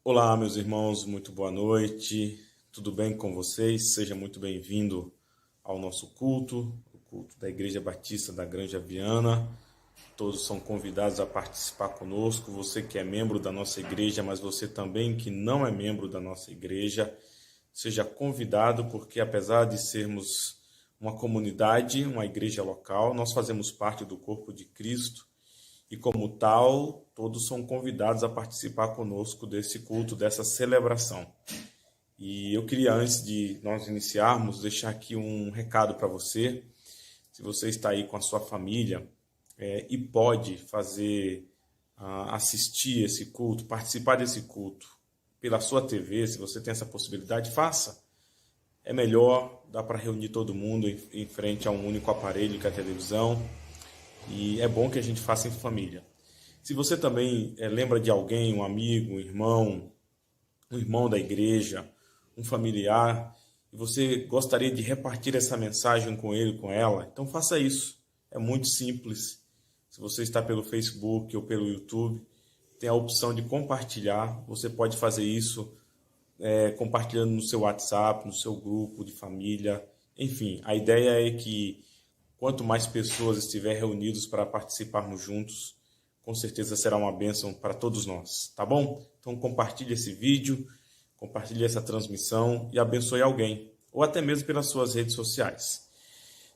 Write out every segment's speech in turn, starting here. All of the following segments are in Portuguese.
Olá, meus irmãos, muito boa noite. Tudo bem com vocês? Seja muito bem-vindo ao nosso culto, o culto da Igreja Batista da Granja Viana. Todos são convidados a participar conosco. Você que é membro da nossa igreja, mas você também que não é membro da nossa igreja, seja convidado, porque apesar de sermos uma comunidade, uma igreja local, nós fazemos parte do corpo de Cristo. E como tal, todos são convidados a participar conosco desse culto, dessa celebração. E eu queria, antes de nós iniciarmos, deixar aqui um recado para você. Se você está aí com a sua família e pode assistir esse culto, participar desse culto pela sua TV, se você tem essa possibilidade, faça. É melhor, dá para reunir todo mundo em frente a um único aparelho, que é a televisão. E é bom que a gente faça em família. Se você também lembra de alguém, um amigo, um irmão da igreja, um familiar, e você gostaria de repartir essa mensagem com ele, com ela, então faça isso. É muito simples. Se você está pelo Facebook ou pelo YouTube, tem a opção de compartilhar. Você pode fazer isso compartilhando no seu WhatsApp, no seu grupo de família. Enfim, a ideia é que quanto mais pessoas estiver reunidos para participarmos juntos, com certeza será uma bênção para todos nós, tá bom? Então compartilhe esse vídeo, compartilhe essa transmissão e abençoe alguém, ou até mesmo pelas suas redes sociais.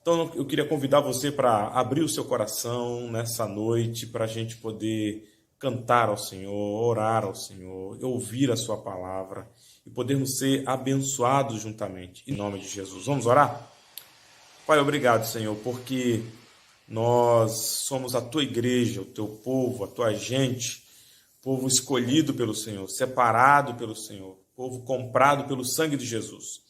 Então eu queria convidar você para abrir o seu coração nessa noite, para a gente poder cantar ao Senhor, orar ao Senhor, ouvir a sua palavra e podermos ser abençoados juntamente. Em nome de Jesus. Vamos orar? Pai, obrigado, Senhor, porque nós somos a Tua igreja, o Teu povo, a Tua gente, povo escolhido pelo Senhor, separado pelo Senhor, povo comprado pelo sangue de Jesus.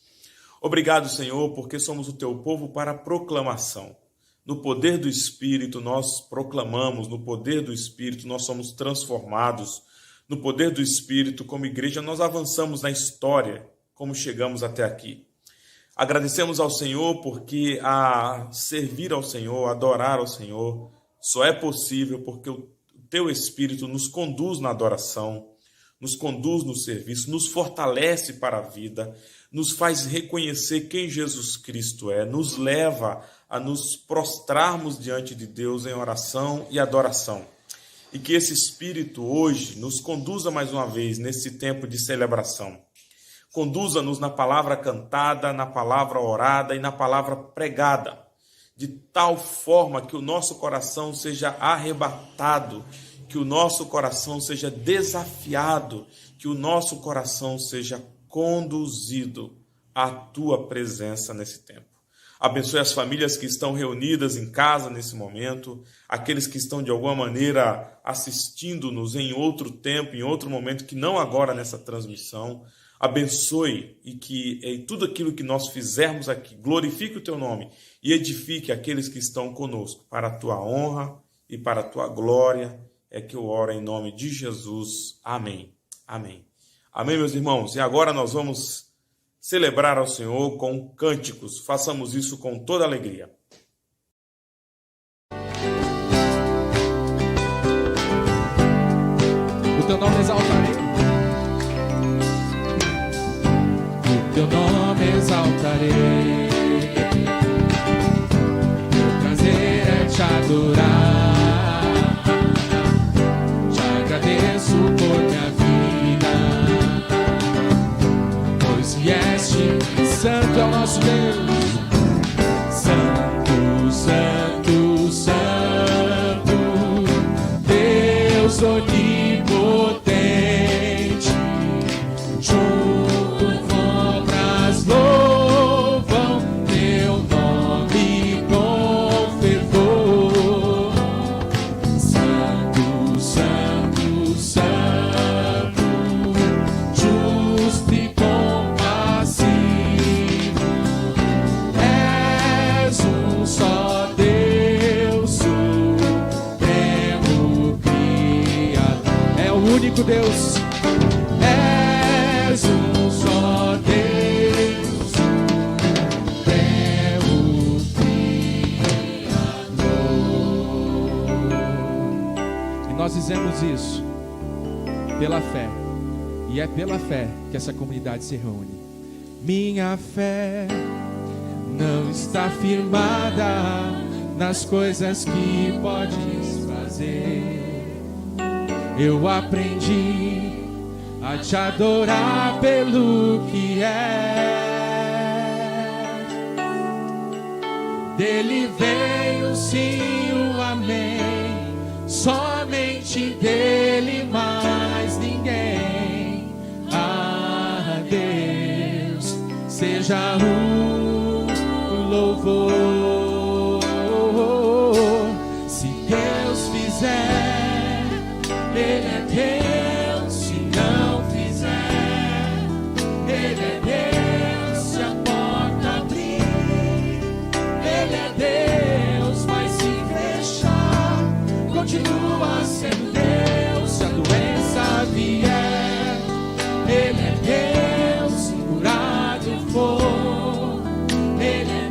Obrigado, Senhor, porque somos o Teu povo para a proclamação. No poder do Espírito nós proclamamos, no poder do Espírito nós somos transformados, no poder do Espírito, como igreja, nós avançamos na história, como chegamos até aqui. Agradecemos ao Senhor porque a servir ao Senhor, adorar ao Senhor, só é possível porque o Teu Espírito nos conduz na adoração, nos conduz no serviço, nos fortalece para a vida, nos faz reconhecer quem Jesus Cristo é, nos leva a nos prostrarmos diante de Deus em oração e adoração. E que esse Espírito hoje nos conduza mais uma vez nesse tempo de celebração. Conduza-nos na palavra cantada, na palavra orada e na palavra pregada, de tal forma que o nosso coração seja arrebatado, que o nosso coração seja desafiado, que o nosso coração seja conduzido à Tua presença nesse tempo. Abençoe as famílias que estão reunidas em casa nesse momento, aqueles que estão de alguma maneira assistindo-nos em outro tempo, em outro momento, que não agora nessa transmissão. Abençoe e que em tudo aquilo que nós fizermos aqui, glorifique o Teu nome e edifique aqueles que estão conosco, para a Tua honra e para a Tua glória, é que eu oro em nome de Jesus. Amém. Amém. Amém, meus irmãos. E agora nós vamos celebrar ao Senhor com cânticos. Façamos isso com toda alegria. O Teu nome exaltarei. Teu nome exaltarei, meu prazer é te adorar, te agradeço por minha vida, pois vieste, santo é o nosso Deus, santo, santo, santo, Deus onipotente, Deus, és um só Deus, Supremo Criador. E nós dizemos isso pela fé E é pela fé que essa comunidade se reúne. Minha fé não está firmada nas coisas que podes fazer. Eu aprendi a te adorar pelo que é. Dele veio o sim, o amém. Somente dele, mais ninguém. A Deus seja o louvor. Se Deus fizer, Ele é Deus. Se não fizer, Ele é Deus. Se a porta abrir, Ele é Deus. Mas se fechar, continua sendo Deus. Se a doença vier, Ele é Deus. Se curado for, Ele é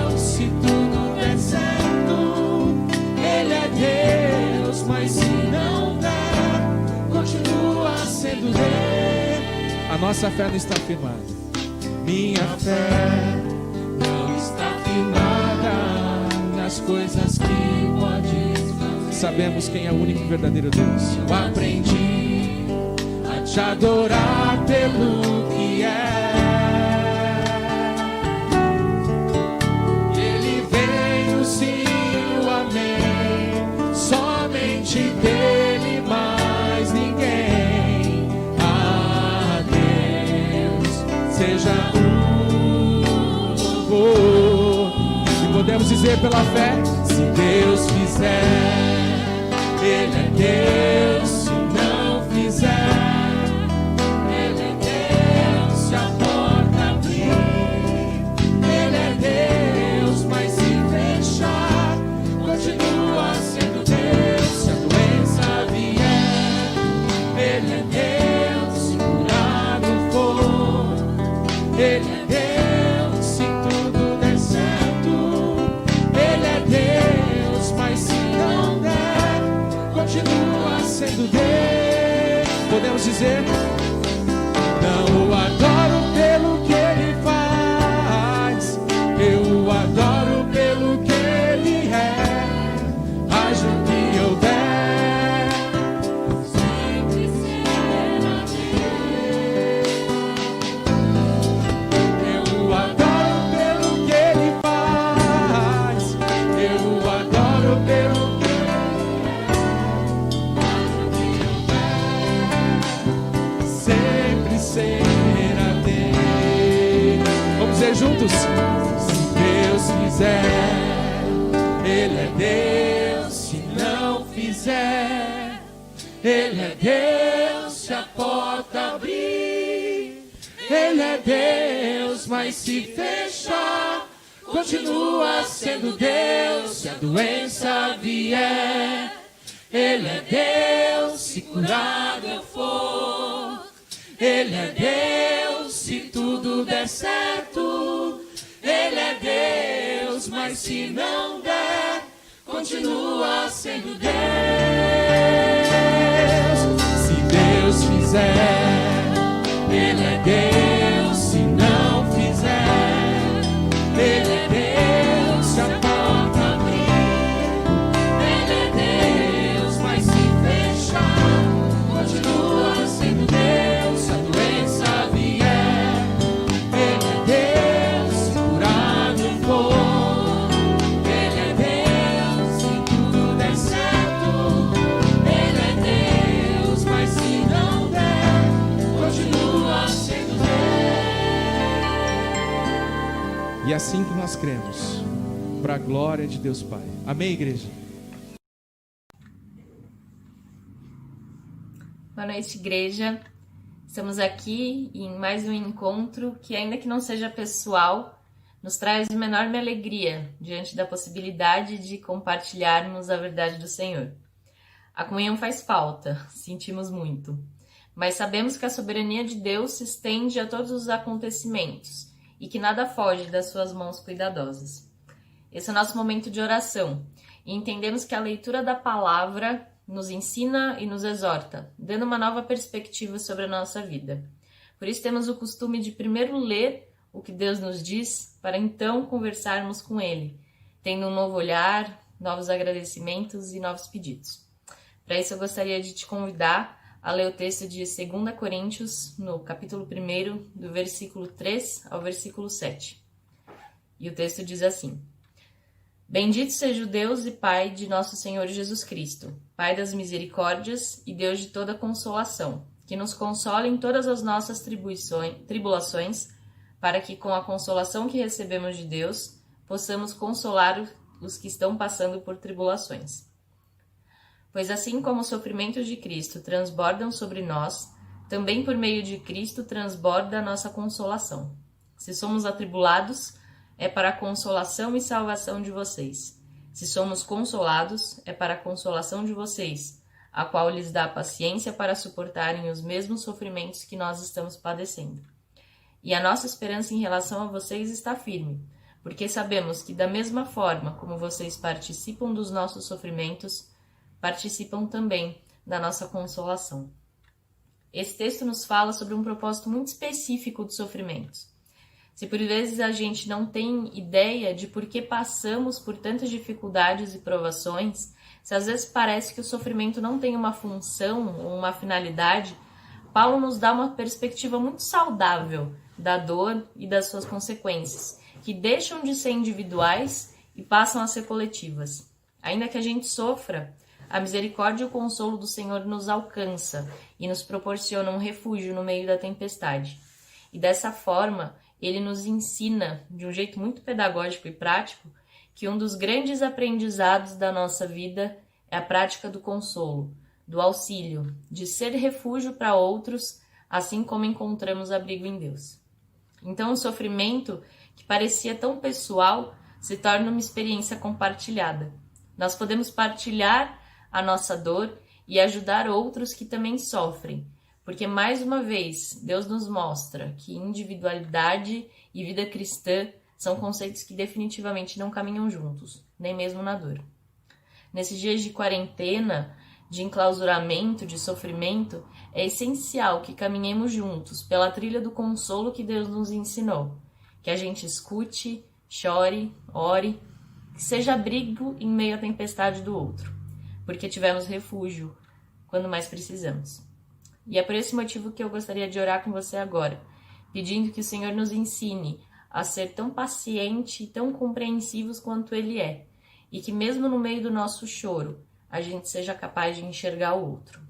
Deus. Se tudo der certo, Ele é Deus. Mas se não der, continua sendo Deus. A nossa fé não está firmada. Minha fé não está firmada nas coisas que podes fazer. Sabemos quem é o único e verdadeiro Deus. Eu aprendi a te adorar pelo que é. Ele veio sim, o amém. Somente dele, mais ninguém. A Deus seja o louvor. E podemos dizer pela fé: se Deus fizer, Ele é Deus. Se não fizer, Ele é Deus. Se a porta abrir, Ele é Deus. Mas se fechar, continua sendo Deus. Se a doença vier, Ele é Deus. Se curado for, Ele é Deus. Se tudo der certo, Ele é Deus. Mas se não der, continua sendo Deus. Podemos dizer: não o adoro pelo que Ele faz, eu o adoro pelo que Ele é. Haja o que houver, sempre será Deus. Eu o adoro pelo que Ele faz, eu o adoro pelo que sempre será Deus. Vamos dizer juntos: se Deus fizer, Ele é Deus. Se não fizer, Ele é Deus. Se a porta abrir, Ele é Deus. Mas se fechar, continua sendo Deus. Se a doença vier, Ele é Deus. Se curado eu for, Ele é Deus. Se tudo der certo, Ele é Deus. Mas se não der, continua sendo Deus. Se Deus fizer, Ele é Deus. Se não fizer, Ele é Deus. Se a porta abrir, Ele é Deus. Mas se fechar, continua sendo Deus. Se a doença vier, Ele é Deus. Se curado for, Ele é Deus. Se tudo der certo, Ele é Deus. Mas se não der, continua sendo Deus. E assim que nós cremos, para a glória de Deus Pai. Amém, igreja? Boa noite, igreja. Estamos aqui em mais um encontro que, ainda que não seja pessoal, nos traz uma enorme alegria diante da possibilidade de compartilharmos a verdade do Senhor. A comunhão faz falta, sentimos muito, mas sabemos que a soberania de Deus se estende a todos os acontecimentos e que nada foge das suas mãos cuidadosas. Esse é o nosso momento de oração e entendemos que a leitura da palavra nos ensina e nos exorta, dando uma nova perspectiva sobre a nossa vida. Por isso temos o costume de primeiro ler o que Deus nos diz, para então conversarmos com Ele, tendo um novo olhar, novos agradecimentos e novos pedidos. Para isso eu gostaria de te convidar a ler o texto de 2 Coríntios, no capítulo 1, do versículo 3 ao versículo 7. E o texto diz assim: Bendito seja o Deus e Pai de nosso Senhor Jesus Cristo, Pai das misericórdias e Deus de toda consolação, que nos consola em todas as nossas tribulações, para que com a consolação que recebemos de Deus, possamos consolar os que estão passando por tribulações. Pois assim como os sofrimentos de Cristo transbordam sobre nós, também por meio de Cristo transborda a nossa consolação. Se somos atribulados, é para a consolação e salvação de vocês. Se somos consolados, é para a consolação de vocês, a qual lhes dá paciência para suportarem os mesmos sofrimentos que nós estamos padecendo. E a nossa esperança em relação a vocês está firme, porque sabemos que da mesma forma como vocês participam dos nossos sofrimentos, participam também da nossa consolação. Esse texto nos fala sobre um propósito muito específico dos sofrimentos. Se por vezes a gente não tem ideia de por que passamos por tantas dificuldades e provações, se às vezes parece que o sofrimento não tem uma função ou uma finalidade, Paulo nos dá uma perspectiva muito saudável da dor e das suas consequências, que deixam de ser individuais e passam a ser coletivas. Ainda que a gente sofra, a misericórdia e o consolo do Senhor nos alcança e nos proporciona um refúgio no meio da tempestade. E dessa forma, ele nos ensina, de um jeito muito pedagógico e prático, que um dos grandes aprendizados da nossa vida é a prática do consolo, do auxílio, de ser refúgio para outros, assim como encontramos abrigo em Deus. Então, o sofrimento, que parecia tão pessoal, se torna uma experiência compartilhada. Nós podemos partilhar a nossa dor e ajudar outros que também sofrem, porque, mais uma vez, Deus nos mostra que individualidade e vida cristã são conceitos que definitivamente não caminham juntos, nem mesmo na dor. Nesses dias de quarentena, de enclausuramento, de sofrimento, é essencial que caminhemos juntos pela trilha do consolo que Deus nos ensinou, que a gente escute, chore, ore, que seja abrigo em meio à tempestade do outro, porque tivemos refúgio quando mais precisamos. E é por esse motivo que eu gostaria de orar com você agora, pedindo que o Senhor nos ensine a ser tão paciente e tão compreensivos quanto Ele é, e que mesmo no meio do nosso choro, a gente seja capaz de enxergar o outro.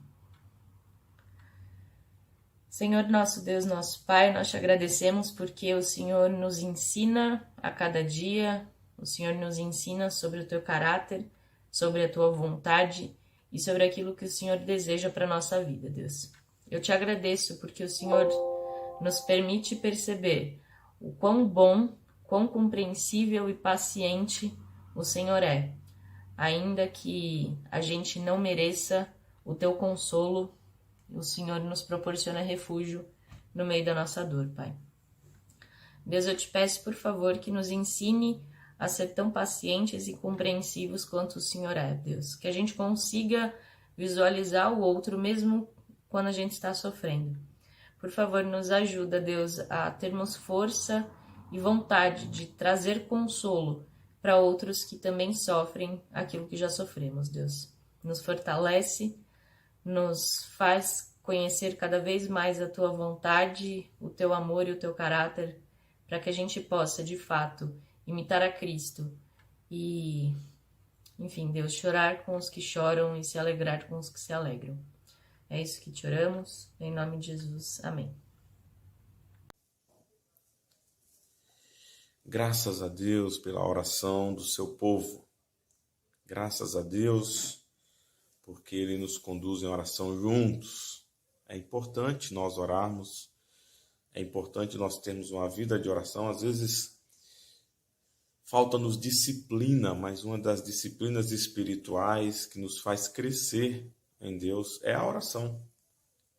Senhor nosso Deus, nosso Pai, nós te agradecemos porque o Senhor nos ensina a cada dia, o Senhor nos ensina sobre o teu caráter, sobre a tua vontade e sobre aquilo que o Senhor deseja para a nossa vida, Deus. Eu te agradeço porque o Senhor nos permite perceber o quão bom, quão compreensível e paciente o Senhor é, ainda que a gente não mereça o teu consolo, o Senhor nos proporciona refúgio no meio da nossa dor, Pai. Deus, eu te peço, por favor, que nos ensine a ser tão pacientes e compreensivos quanto o Senhor é, Deus. Que a gente consiga visualizar o outro mesmo quando a gente está sofrendo. Por favor, nos ajuda, Deus, a termos força e vontade de trazer consolo para outros que também sofrem aquilo que já sofremos, Deus. Nos fortalece, nos faz conhecer cada vez mais a tua vontade, o teu amor e o teu caráter, para que a gente possa, de fato, imitar a Cristo e, enfim, Deus, chorar com os que choram e se alegrar com os que se alegram. É isso que te oramos, em nome de Jesus. Amém. Graças a Deus pela oração do seu povo. Graças a Deus porque Ele nos conduz em oração juntos. É importante nós orarmos, é importante nós termos uma vida de oração. Às vezes falta-nos disciplina, mas uma das disciplinas espirituais que nos faz crescer em Deus é a oração.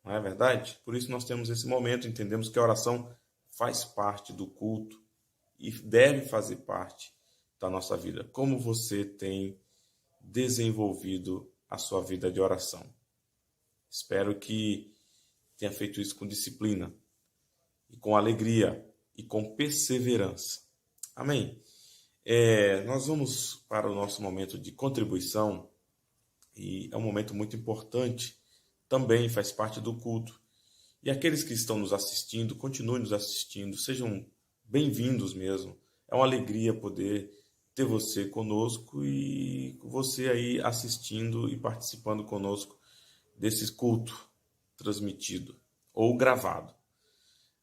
Não é verdade? Por isso nós temos esse momento, entendemos que a oração faz parte do culto e deve fazer parte da nossa vida. Como você tem desenvolvido a sua vida de oração. Espero que tenha feito isso com disciplina, e com alegria, e com perseverança. Amém? Nós vamos para o nosso momento de contribuição, e é um momento muito importante, também faz parte do culto. E aqueles que estão nos assistindo, continuem nos assistindo, sejam bem-vindos mesmo. É uma alegria poder ter você conosco e você aí assistindo e participando conosco desse culto transmitido ou gravado.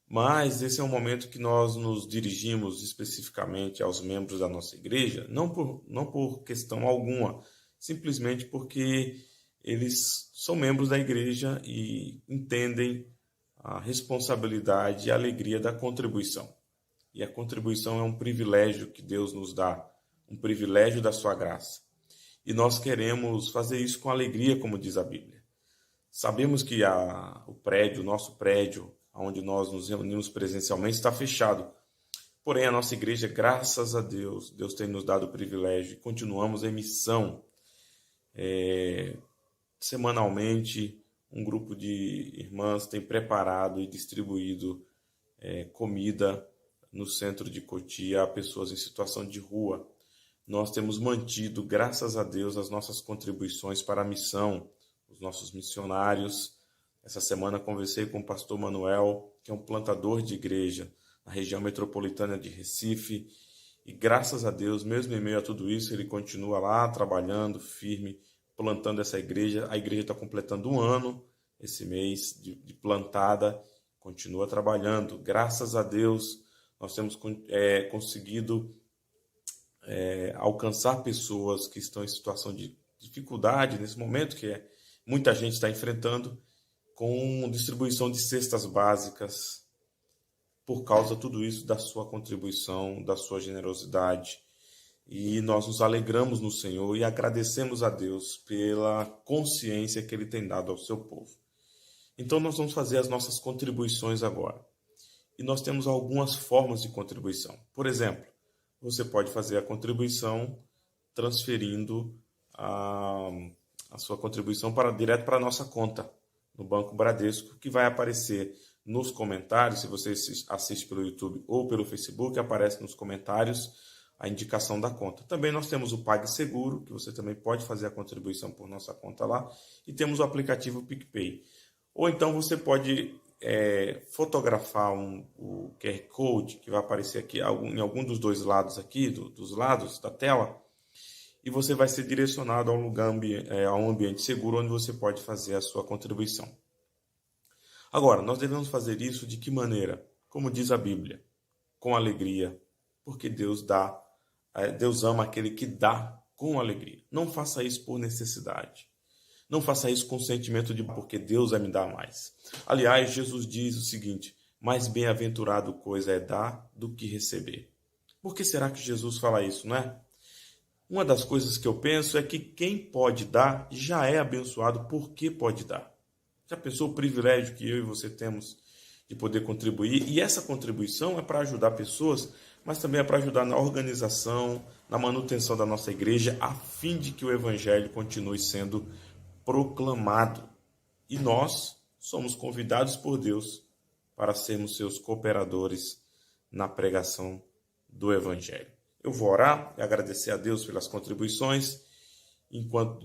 Mas esse é um momento que nós nos dirigimos especificamente aos membros da nossa igreja, não por questão alguma, simplesmente porque eles são membros da igreja e entendem a responsabilidade e a alegria da contribuição. E a contribuição é um privilégio que Deus nos dá, um privilégio da sua graça. E nós queremos fazer isso com alegria, como diz a Bíblia. Sabemos que o nosso prédio, onde nós nos reunimos presencialmente, está fechado. Porém, a nossa igreja, graças a Deus, Deus tem nos dado o privilégio e continuamos em missão. Semanalmente, um grupo de irmãs tem preparado e distribuído comida no centro de Cotia a pessoas em situação de rua. Nós temos mantido, graças a Deus, as nossas contribuições para a missão, os nossos missionários. Essa semana conversei com o pastor Manuel, que é um plantador de igreja na região metropolitana de Recife, e graças a Deus, mesmo em meio a tudo isso, ele continua lá trabalhando firme, plantando essa igreja. A igreja está completando 1 ano esse mês de plantada, continua trabalhando. Graças a Deus, nós temos conseguido alcançar pessoas que estão em situação de dificuldade nesse momento, que muita gente está enfrentando, com distribuição de cestas básicas, por causa de tudo isso, da sua contribuição, da sua generosidade. E nós nos alegramos no Senhor e agradecemos a Deus pela consciência que Ele tem dado ao seu povo. Então nós vamos fazer as nossas contribuições agora. E nós temos algumas formas de contribuição. Por exemplo, você pode fazer a contribuição transferindo a sua contribuição direto para a nossa conta no Banco Bradesco, que vai aparecer nos comentários. Se você assiste pelo YouTube ou pelo Facebook, aparece nos comentários a indicação da conta. Também nós temos o PagSeguro, que você também pode fazer a contribuição por nossa conta lá, e temos o aplicativo PicPay. Ou então você pode fotografar o QR Code, que vai aparecer aqui em algum dos dois lados aqui, dos lados da tela, e você vai ser direcionado a um ambiente seguro onde você pode fazer a sua contribuição. Agora, nós devemos fazer isso de que maneira? Como diz a Bíblia, com alegria, porque Deus ama aquele que dá com alegria. Não faça isso por necessidade. Não faça isso com sentimento de porque Deus vai me dar mais. Aliás, Jesus diz o seguinte: mais bem-aventurado coisa é dar do que receber. Por que será que Jesus fala isso, não é? Uma das coisas que eu penso é que quem pode dar já é abençoado porque pode dar. Já pensou o privilégio que eu e você temos de poder contribuir? E essa contribuição é para ajudar pessoas, mas também é para ajudar na organização, na manutenção da nossa igreja, a fim de que o evangelho continue sendo proclamado. E nós somos convidados por Deus para sermos seus cooperadores na pregação do evangelho. Eu vou orar e agradecer a Deus pelas contribuições.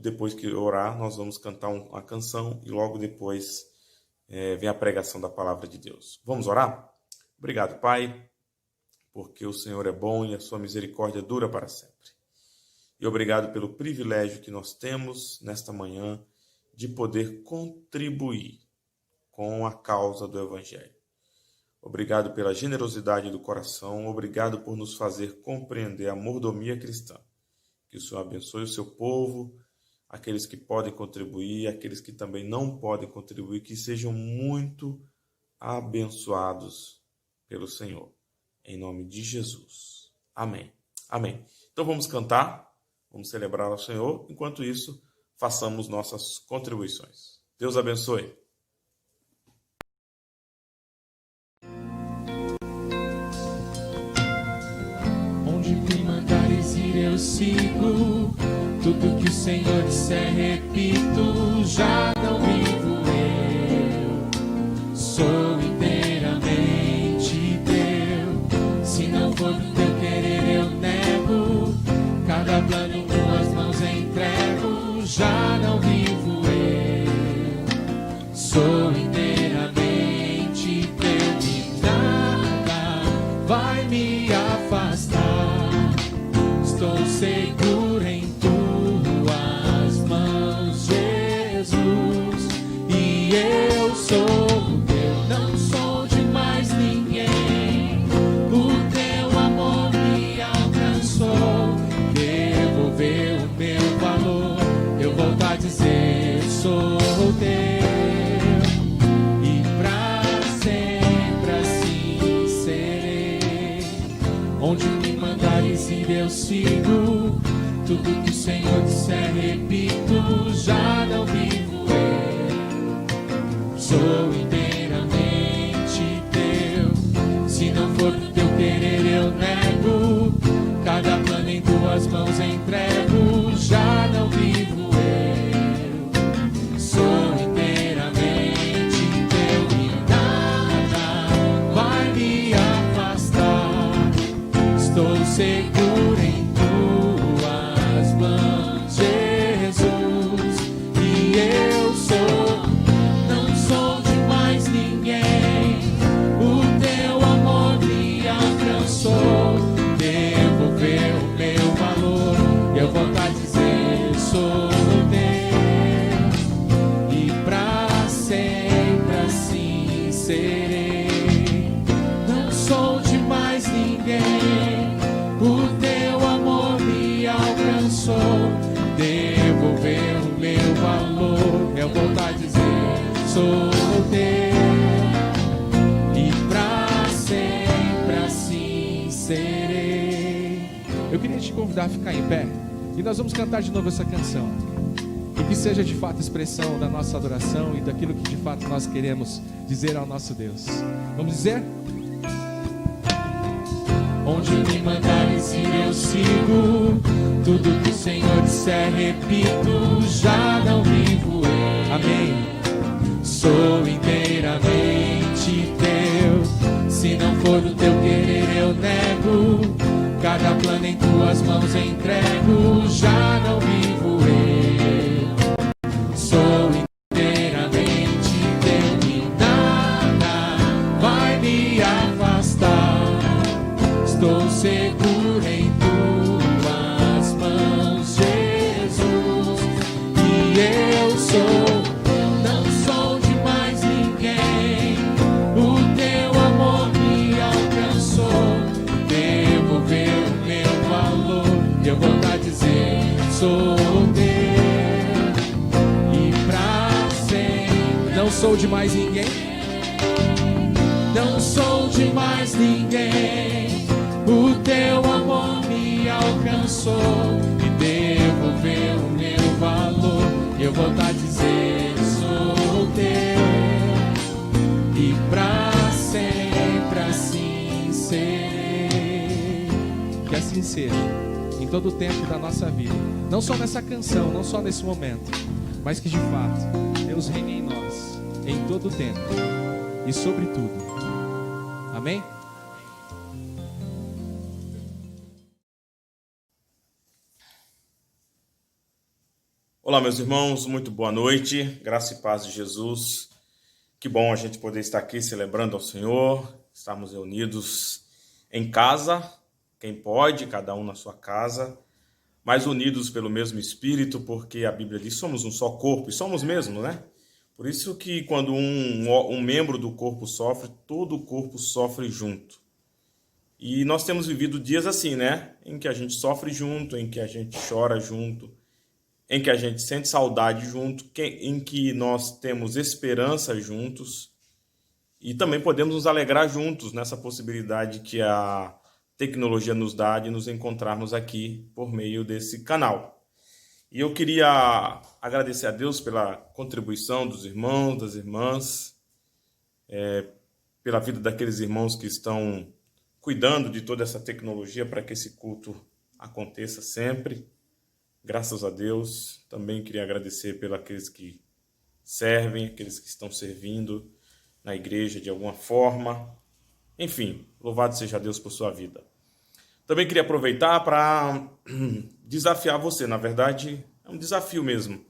Depois que orar, nós vamos cantar uma canção e logo depois vem a pregação da palavra de Deus. Vamos orar? Obrigado, Pai, porque o Senhor é bom e a sua misericórdia dura para sempre. E obrigado pelo privilégio que nós temos nesta manhã de poder contribuir com a causa do evangelho. Obrigado pela generosidade do coração, obrigado por nos fazer compreender a mordomia cristã. Que o Senhor abençoe o seu povo, aqueles que podem contribuir, aqueles que também não podem contribuir, que sejam muito abençoados pelo Senhor. Em nome de Jesus. Amém. Amém. Então vamos cantar, vamos celebrar ao Senhor. Enquanto isso, façamos nossas contribuições. Deus abençoe. Onde me mandares ir eu sigo, Tudo que o Senhor disser, repito, já não vivo eu. Sou inteiramente teu. Se não for do teu querer, eu nego. Cada plano em tuas mãos entrego. Já não vivo eu. Sou inteiramente teu. E nada vai me afastar. Estou seguro em tuas mãos, Jesus. E eu sou teu, não sou de mais ninguém. O teu amor me alcançou. Devolveu o meu valor. Eu volto a dizer, sou teu. E pra sempre assim serei. Onde me mandares ir eu sigo. Tudo que o Senhor disser, repito, já não vivo eu. Sou inteiramente teu. Se não for do teu querer, eu nego. Cada plano em tuas mãos entrego. Já não vivo eu. Sou inteiramente teu. E nada vai me afastar. Estou seguro em tuas mãos, Jesus. E eu sou, não sou de mais ninguém. O teu amor me alcançou. Devolveu o meu valor. Eu volto a dizer, sou teu. E pra sempre assim serei. Não sou de mais ninguém. O teu amor me alcançou. Devolveu o meu valor. Eu volto a dizer, sou teu. E pra sempre assim serei. Eu queria te convidar a ficar em pé e nós vamos cantar de novo essa canção. E que seja de fato expressão da nossa adoração e daquilo que de fato nós queremos dizer ao nosso Deus. Vamos dizer? Onde me mandares ir eu sigo. Tudo que o Senhor disser, repito, já não vivo eu. Amém. Sou inteiramente teu. Se não for do teu querer, eu nego. Cada plano em tuas mãos entrego. Já não vivo eu. Sou inteiramente teu. E nada vai me afastar. Estou seguro em tuas mãos, Jesus. E eu sou, não sou de mais ninguém. O teu amor me alcançou. Devolveu o meu valor. Eu volto a dizer, sou teu. E pra sempre. Não sou de mais ninguém. Não sou de mais ninguém. O teu amor me alcançou e devolveu o meu valor. Eu volto a dizer, sou teu. E pra sempre assim serei. Que assim seja em todo o tempo da nossa vida. Não só nessa canção, não só nesse momento, mas que de fato Deus reine em nós em todo o tempo e sobre tudo. Amém? Olá, meus irmãos, muito boa noite, graça e paz de Jesus. Que bom a gente poder estar aqui celebrando ao Senhor, estarmos reunidos em casa, quem pode, cada um na sua casa, mas unidos pelo mesmo Espírito, porque a Bíblia diz, somos um só corpo, e somos mesmo, né? Por isso que quando um membro do corpo sofre, todo o corpo sofre junto. E nós temos vivido dias assim, né? Em que a gente sofre junto, em que a gente chora junto, em que a gente sente saudade junto, em que nós temos esperança juntos e também podemos nos alegrar juntos nessa possibilidade que a tecnologia nos dá de nos encontrarmos aqui por meio desse canal. E eu queria agradecer a Deus pela contribuição dos irmãos, das irmãs, pela vida daqueles irmãos que estão cuidando de toda essa tecnologia para que esse culto aconteça sempre. Graças a Deus. Também queria agradecer pelos aqueles que servem, aqueles que estão servindo na igreja de alguma forma. Enfim, louvado seja Deus por sua vida. Também queria aproveitar para desafiar você. Na verdade, é um desafio mesmo.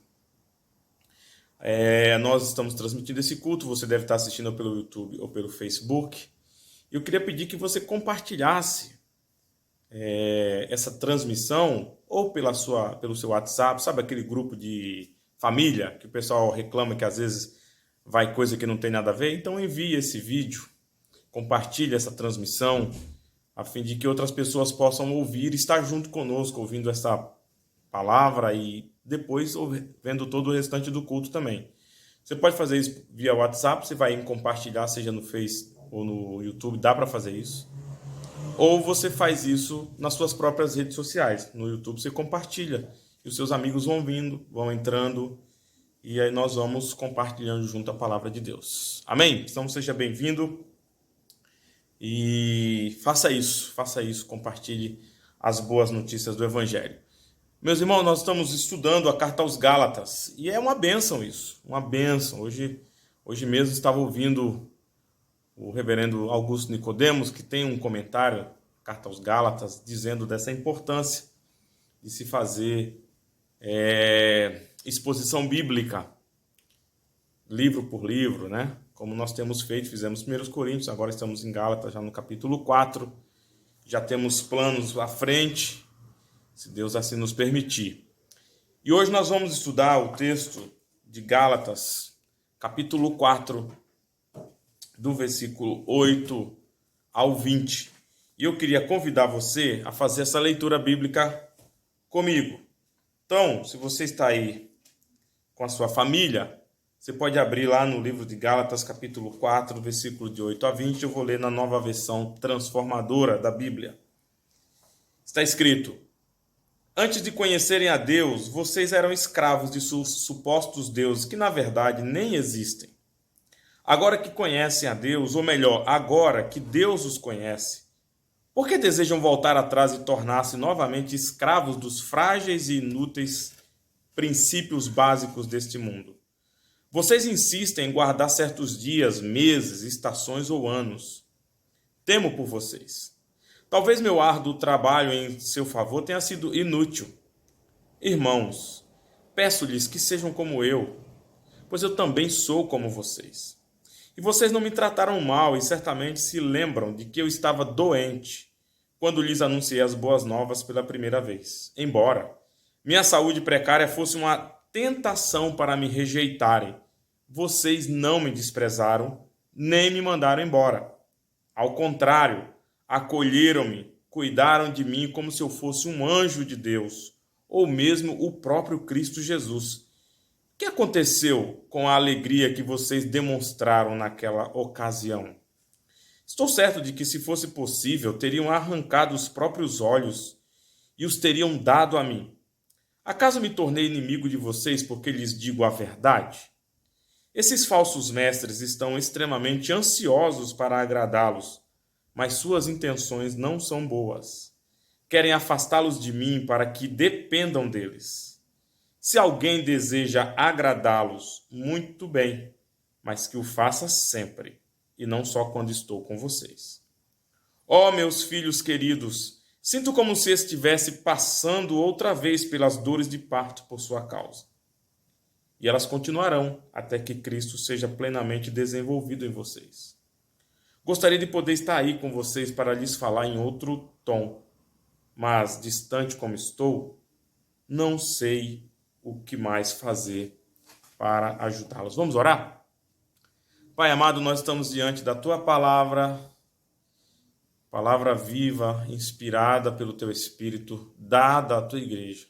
Nós estamos transmitindo esse culto. Você deve estar assistindo pelo YouTube ou pelo Facebook. Eu queria pedir que você compartilhasse essa transmissão ou pelo seu WhatsApp. Sabe aquele grupo de família que o pessoal reclama que às vezes vai coisa que não tem nada a ver? Então envie esse vídeo, compartilhe essa transmissão, a fim de que outras pessoas possam ouvir e estar junto conosco, ouvindo essa palavra e depois vendo todo o restante do culto também. Você pode fazer isso via WhatsApp, você vai em compartilhar, seja no Face ou no YouTube, dá para fazer isso. Ou você faz isso nas suas próprias redes sociais. No YouTube você compartilha e os seus amigos vão vindo, vão entrando e aí nós vamos compartilhando junto a palavra de Deus. Amém? Então seja bem-vindo e faça isso, compartilhe as boas notícias do Evangelho. Meus irmãos, nós estamos estudando a carta aos Gálatas e é uma bênção isso, uma bênção. Hoje mesmo estava ouvindo o reverendo Augusto Nicodemos, que tem um comentário, carta aos Gálatas, dizendo dessa importância de se fazer exposição bíblica, livro por livro, né? Como nós temos feito, fizemos 1 Coríntios, agora estamos em Gálatas, já no capítulo 4, já temos planos à frente, se Deus assim nos permitir. E hoje nós vamos estudar o texto de Gálatas, capítulo 4, do versículo 8 ao 20. E eu queria convidar você a fazer essa leitura bíblica comigo. Então, se você está aí com a sua família, você pode abrir lá no livro de Gálatas, capítulo 4, versículo de 8 a 20. Eu vou ler na nova versão transformadora da Bíblia. Está escrito: antes de conhecerem a Deus, vocês eram escravos de supostos deuses que, na verdade, nem existem. Agora que conhecem a Deus, ou melhor, agora que Deus os conhece, por que desejam voltar atrás e tornar-se novamente escravos dos frágeis e inúteis princípios básicos deste mundo? Vocês insistem em guardar certos dias, meses, estações ou anos. Temo por vocês. Talvez meu árduo trabalho em seu favor tenha sido inútil. Irmãos, peço-lhes que sejam como eu, pois eu também sou como vocês. E vocês não me trataram mal e certamente se lembram de que eu estava doente quando lhes anunciei as boas novas pela primeira vez. Embora minha saúde precária fosse uma tentação para me rejeitarem, vocês não me desprezaram nem me mandaram embora. Ao contrário, acolheram-me, cuidaram de mim como se eu fosse um anjo de Deus, ou mesmo o próprio Cristo Jesus. O que aconteceu com a alegria que vocês demonstraram naquela ocasião? Estou certo de que, se fosse possível, teriam arrancado os próprios olhos e os teriam dado a mim. Acaso me tornei inimigo de vocês porque lhes digo a verdade? Esses falsos mestres estão extremamente ansiosos para agradá-los, mas suas intenções não são boas. Querem afastá-los de mim para que dependam deles. Se alguém deseja agradá-los, muito bem, mas que o faça sempre, e não só quando estou com vocês. Ó, meus filhos queridos, sinto como se estivesse passando outra vez pelas dores de parto por sua causa. E elas continuarão até que Cristo seja plenamente desenvolvido em vocês. Gostaria de poder estar aí com vocês para lhes falar em outro tom, mas, distante como estou, não sei o que mais fazer para ajudá-los. Vamos orar? Pai amado, nós estamos diante da Tua palavra, palavra viva, inspirada pelo Teu Espírito, dada à Tua igreja.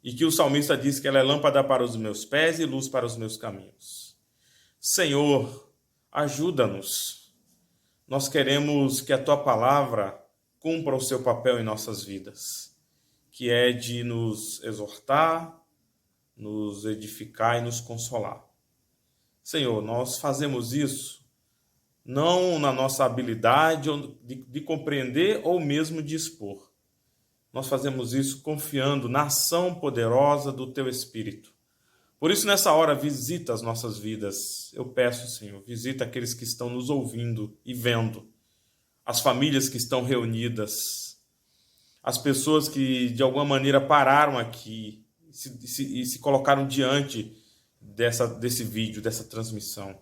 E que o salmista diz que ela é lâmpada para os meus pés e luz para os meus caminhos. Senhor, ajuda-nos. Nós queremos que a Tua palavra cumpra o seu papel em nossas vidas, que é de nos exortar, nos edificar e nos consolar. Senhor, nós fazemos isso não na nossa habilidade de compreender ou mesmo de expor. nós fazemos isso confiando na ação poderosa do Teu Espírito. Por isso, nessa hora, visita as nossas vidas. Eu peço, Senhor, visita aqueles que estão nos ouvindo e vendo, as famílias que estão reunidas, as pessoas que, de alguma maneira, pararam aqui e se colocaram diante desse vídeo, dessa transmissão.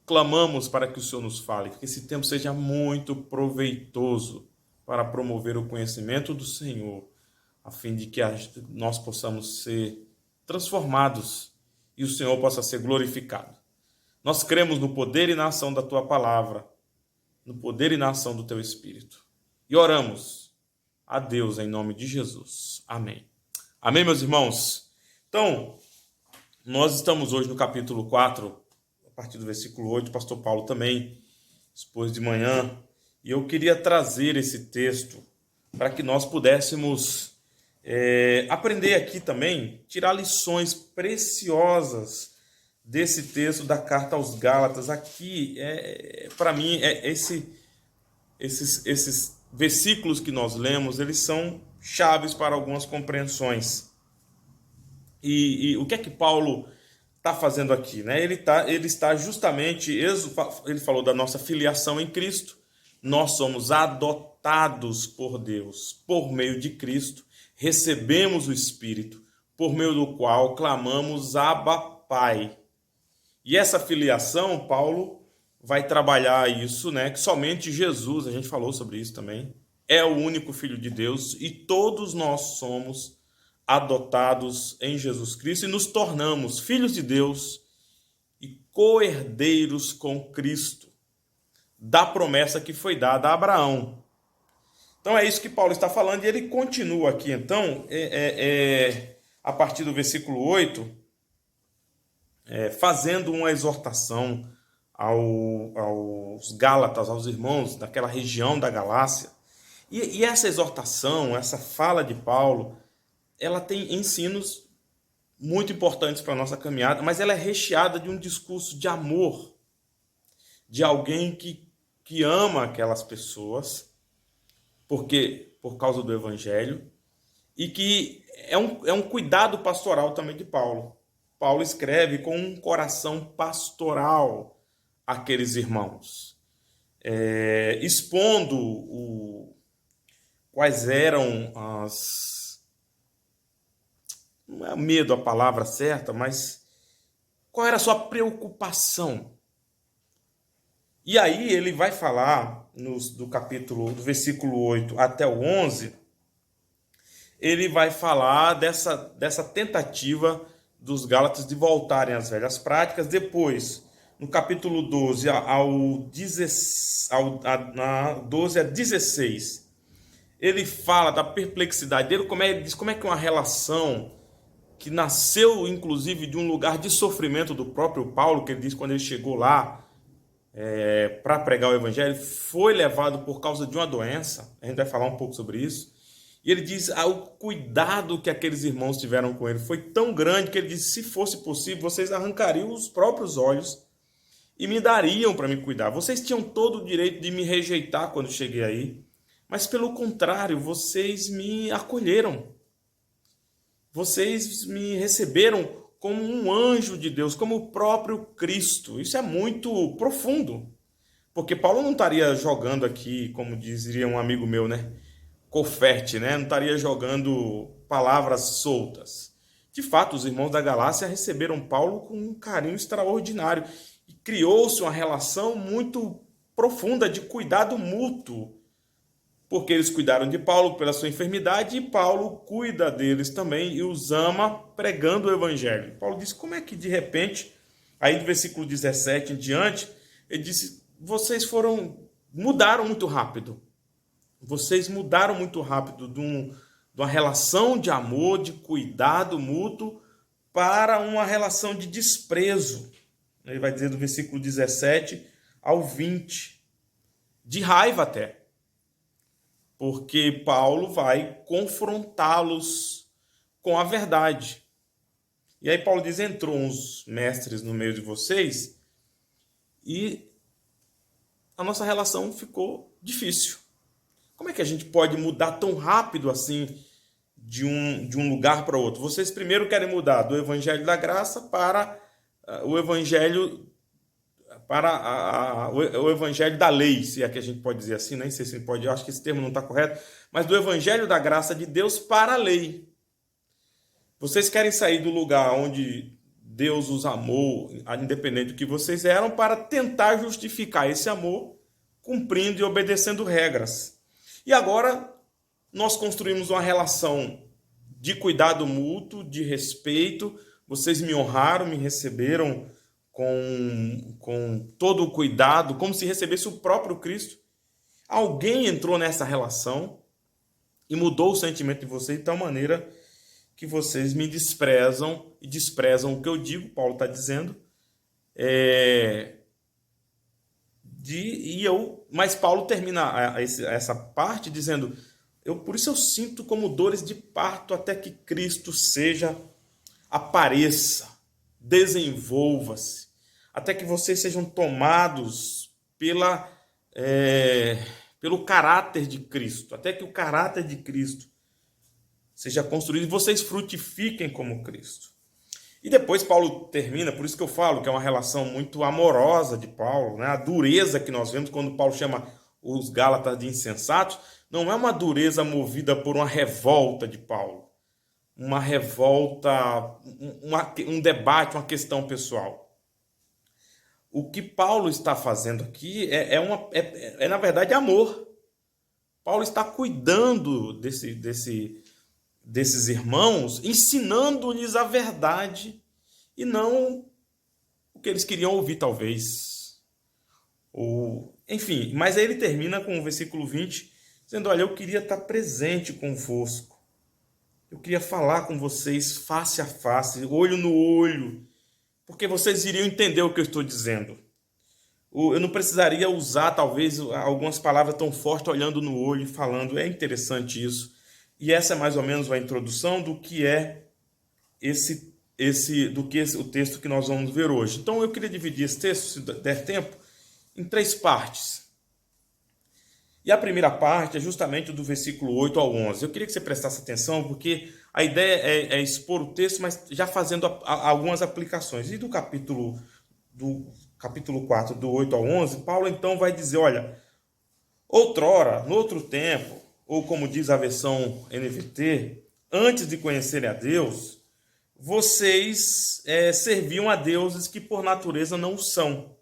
Clamamos para que o Senhor nos fale, que esse tempo seja muito proveitoso para promover o conhecimento do Senhor, a fim de que nós possamos ser transformados e o Senhor possa ser glorificado. Nós cremos no poder e na ação da Tua palavra, no poder e na ação do Teu Espírito. E oramos a Deus em nome de Jesus. Amém. Amém, meus irmãos? Então, nós estamos hoje no capítulo 4, a partir do versículo 8, o pastor Paulo também expôs de manhã, e eu queria trazer esse texto para que nós pudéssemos aprender aqui também, tirar lições preciosas desse texto da carta aos Gálatas. Aqui, para mim, esses versículos que nós lemos, eles são chaves para algumas compreensões. E o que é que Paulo está fazendo aqui, né? Ele está justamente, ele falou da nossa filiação em Cristo. Nós somos adotados por Deus, por meio de Cristo, recebemos o Espírito, por meio do qual clamamos Abba, Pai. E essa filiação, Paulo vai trabalhar isso, né? Que somente Jesus, a gente falou sobre isso também, é o único Filho de Deus, e todos nós somos adotados em Jesus Cristo e nos tornamos filhos de Deus e co-herdeiros com Cristo da promessa que foi dada a Abraão. Então é isso que Paulo está falando, e ele continua aqui, então, a partir do versículo 8, fazendo uma exortação aos Gálatas, aos irmãos daquela região da Galácia. E essa exortação, essa fala de Paulo, ela tem ensinos muito importantes para a nossa caminhada, mas ela é recheada de um discurso de amor, de alguém que ama aquelas pessoas, por causa do Evangelho, e que é um cuidado pastoral também de Paulo. Paulo escreve com um coração pastoral àqueles irmãos, expondo quais eram não é medo a palavra certa, mas qual era a sua preocupação. E aí ele vai falar, do versículo 8 até o 11, ele vai falar dessa tentativa dos Gálatas de voltarem às velhas práticas. Depois, no capítulo 12 12 a 16, ele fala da perplexidade dele, ele diz como é que uma relação que nasceu, inclusive, de um lugar de sofrimento do próprio Paulo, que ele diz quando ele chegou lá para pregar o Evangelho, foi levado por causa de uma doença. A gente vai falar um pouco sobre isso. E ele diz, o cuidado que aqueles irmãos tiveram com ele foi tão grande que ele diz, se fosse possível, vocês arrancariam os próprios olhos e me dariam para me cuidar. Vocês tinham todo o direito de me rejeitar quando cheguei aí, mas pelo contrário, vocês me acolheram. Vocês me receberam como um anjo de Deus, como o próprio Cristo. Isso é muito profundo, porque Paulo não estaria jogando aqui, como diria um amigo meu, né? Confete, né? Não estaria jogando palavras soltas. De fato, os irmãos da Galácia receberam Paulo com um carinho extraordinário e criou-se uma relação muito profunda de cuidado mútuo, porque eles cuidaram de Paulo pela sua enfermidade e Paulo cuida deles também e os ama pregando o Evangelho. Paulo disse, como é que de repente, aí do versículo 17 em diante, ele disse, vocês mudaram muito rápido. Vocês mudaram muito rápido de uma relação de amor, de cuidado mútuo, para uma relação de desprezo. Ele vai dizer do versículo 17 ao 20, de raiva até. Porque Paulo vai confrontá-los com a verdade. E aí Paulo diz, entrou uns mestres no meio de vocês e a nossa relação ficou difícil. Como é que a gente pode mudar tão rápido assim de um lugar para outro? Vocês primeiro querem mudar do Evangelho da Graça para o Evangelho o Evangelho da Lei, se é que a gente pode dizer assim, nem sei se pode, eu acho que esse termo não está correto, mas do Evangelho da Graça de Deus para a lei. Vocês querem sair do lugar onde Deus os amou, independente do que vocês eram, para tentar justificar esse amor, cumprindo e obedecendo regras. E agora nós construímos uma relação de cuidado mútuo, de respeito. Vocês me honraram, me receberam com todo o cuidado, como se recebesse o próprio Cristo. Alguém entrou nessa relação e mudou o sentimento de vocês de tal maneira que vocês me desprezam e desprezam o que eu digo, Paulo está dizendo. Mas Paulo termina essa parte dizendo: por isso eu sinto como dores de parto até que Cristo apareça, desenvolva-se, até que vocês sejam tomados pelo caráter de Cristo, até que o caráter de Cristo seja construído e vocês frutifiquem como Cristo. E depois Paulo termina, por isso que eu falo que é uma relação muito amorosa de Paulo, né? A dureza que nós vemos quando Paulo chama os Gálatas de insensatos, não é uma dureza movida por uma revolta de Paulo, uma revolta, um debate, uma questão pessoal. O que Paulo está fazendo aqui é na verdade, amor. Paulo está cuidando desses irmãos, ensinando-lhes a verdade e não o que eles queriam ouvir, talvez. Enfim, mas aí ele termina com o versículo 20, dizendo: olha, eu queria estar presente convosco. Eu queria falar com vocês face a face, olho no olho, porque vocês iriam entender o que eu estou dizendo. Eu não precisaria usar, talvez, algumas palavras tão fortes, olhando no olho e falando. É interessante isso. E essa é mais ou menos a introdução do que é o texto que nós vamos ver hoje. Então eu queria dividir esse texto, se der tempo, em 3 partes. E a primeira parte é justamente do versículo 8 ao 11. Eu queria que você prestasse atenção, porque a ideia é expor o texto, mas já fazendo algumas aplicações. E do capítulo 4, do 8 ao 11, Paulo então vai dizer: olha, outrora, no outro tempo, ou como diz a versão NVT, antes de conhecerem a Deus, vocês serviam a deuses que por natureza não são.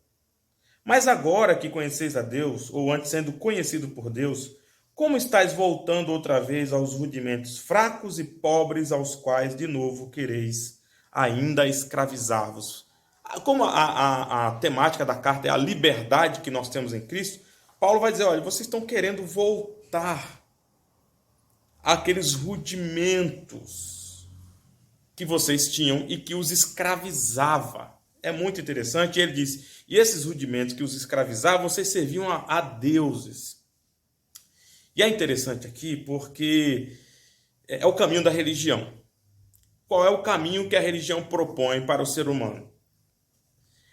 Mas agora que conheceis a Deus, ou antes sendo conhecido por Deus, como estáis voltando outra vez aos rudimentos fracos e pobres aos quais de novo quereis ainda escravizar-vos? Como a temática da carta é a liberdade que nós temos em Cristo, Paulo vai dizer: olha, vocês estão querendo voltar àqueles rudimentos que vocês tinham e que os escravizava. É muito interessante. Ele diz: e esses rudimentos que os escravizavam, vocês serviam a deuses. E é interessante aqui porque é o caminho da religião. Qual é o caminho que a religião propõe para o ser humano?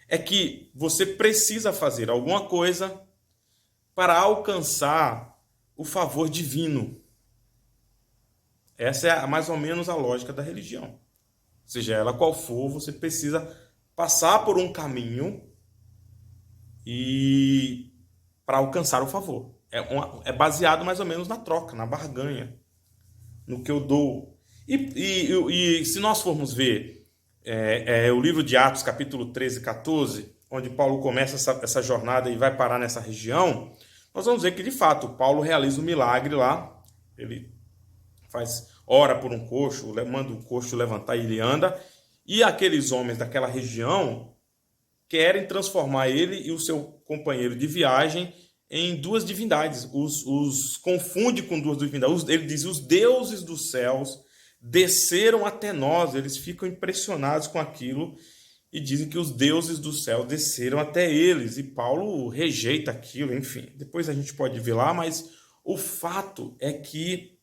É que você precisa fazer alguma coisa para alcançar o favor divino. Essa é mais ou menos a lógica da religião. Seja ela qual for, você precisa passar por um caminho para alcançar o favor. É baseado mais ou menos na troca, na barganha, no que eu dou. E se nós formos ver o livro de Atos, capítulo 13 e 14, onde Paulo começa essa jornada e vai parar nessa região, nós vamos ver que, de fato, Paulo realiza um milagre lá. Ele ora por um coxo, manda o coxo levantar e ele anda. E aqueles homens daquela região querem transformar ele e o seu companheiro de viagem em 2 divindades. Os confunde com 2 divindades. Ele diz: os deuses dos céus desceram até nós. Eles ficam impressionados com aquilo e dizem que os deuses do céu desceram até eles. E Paulo rejeita aquilo, enfim. Depois a gente pode ver lá, mas o fato é que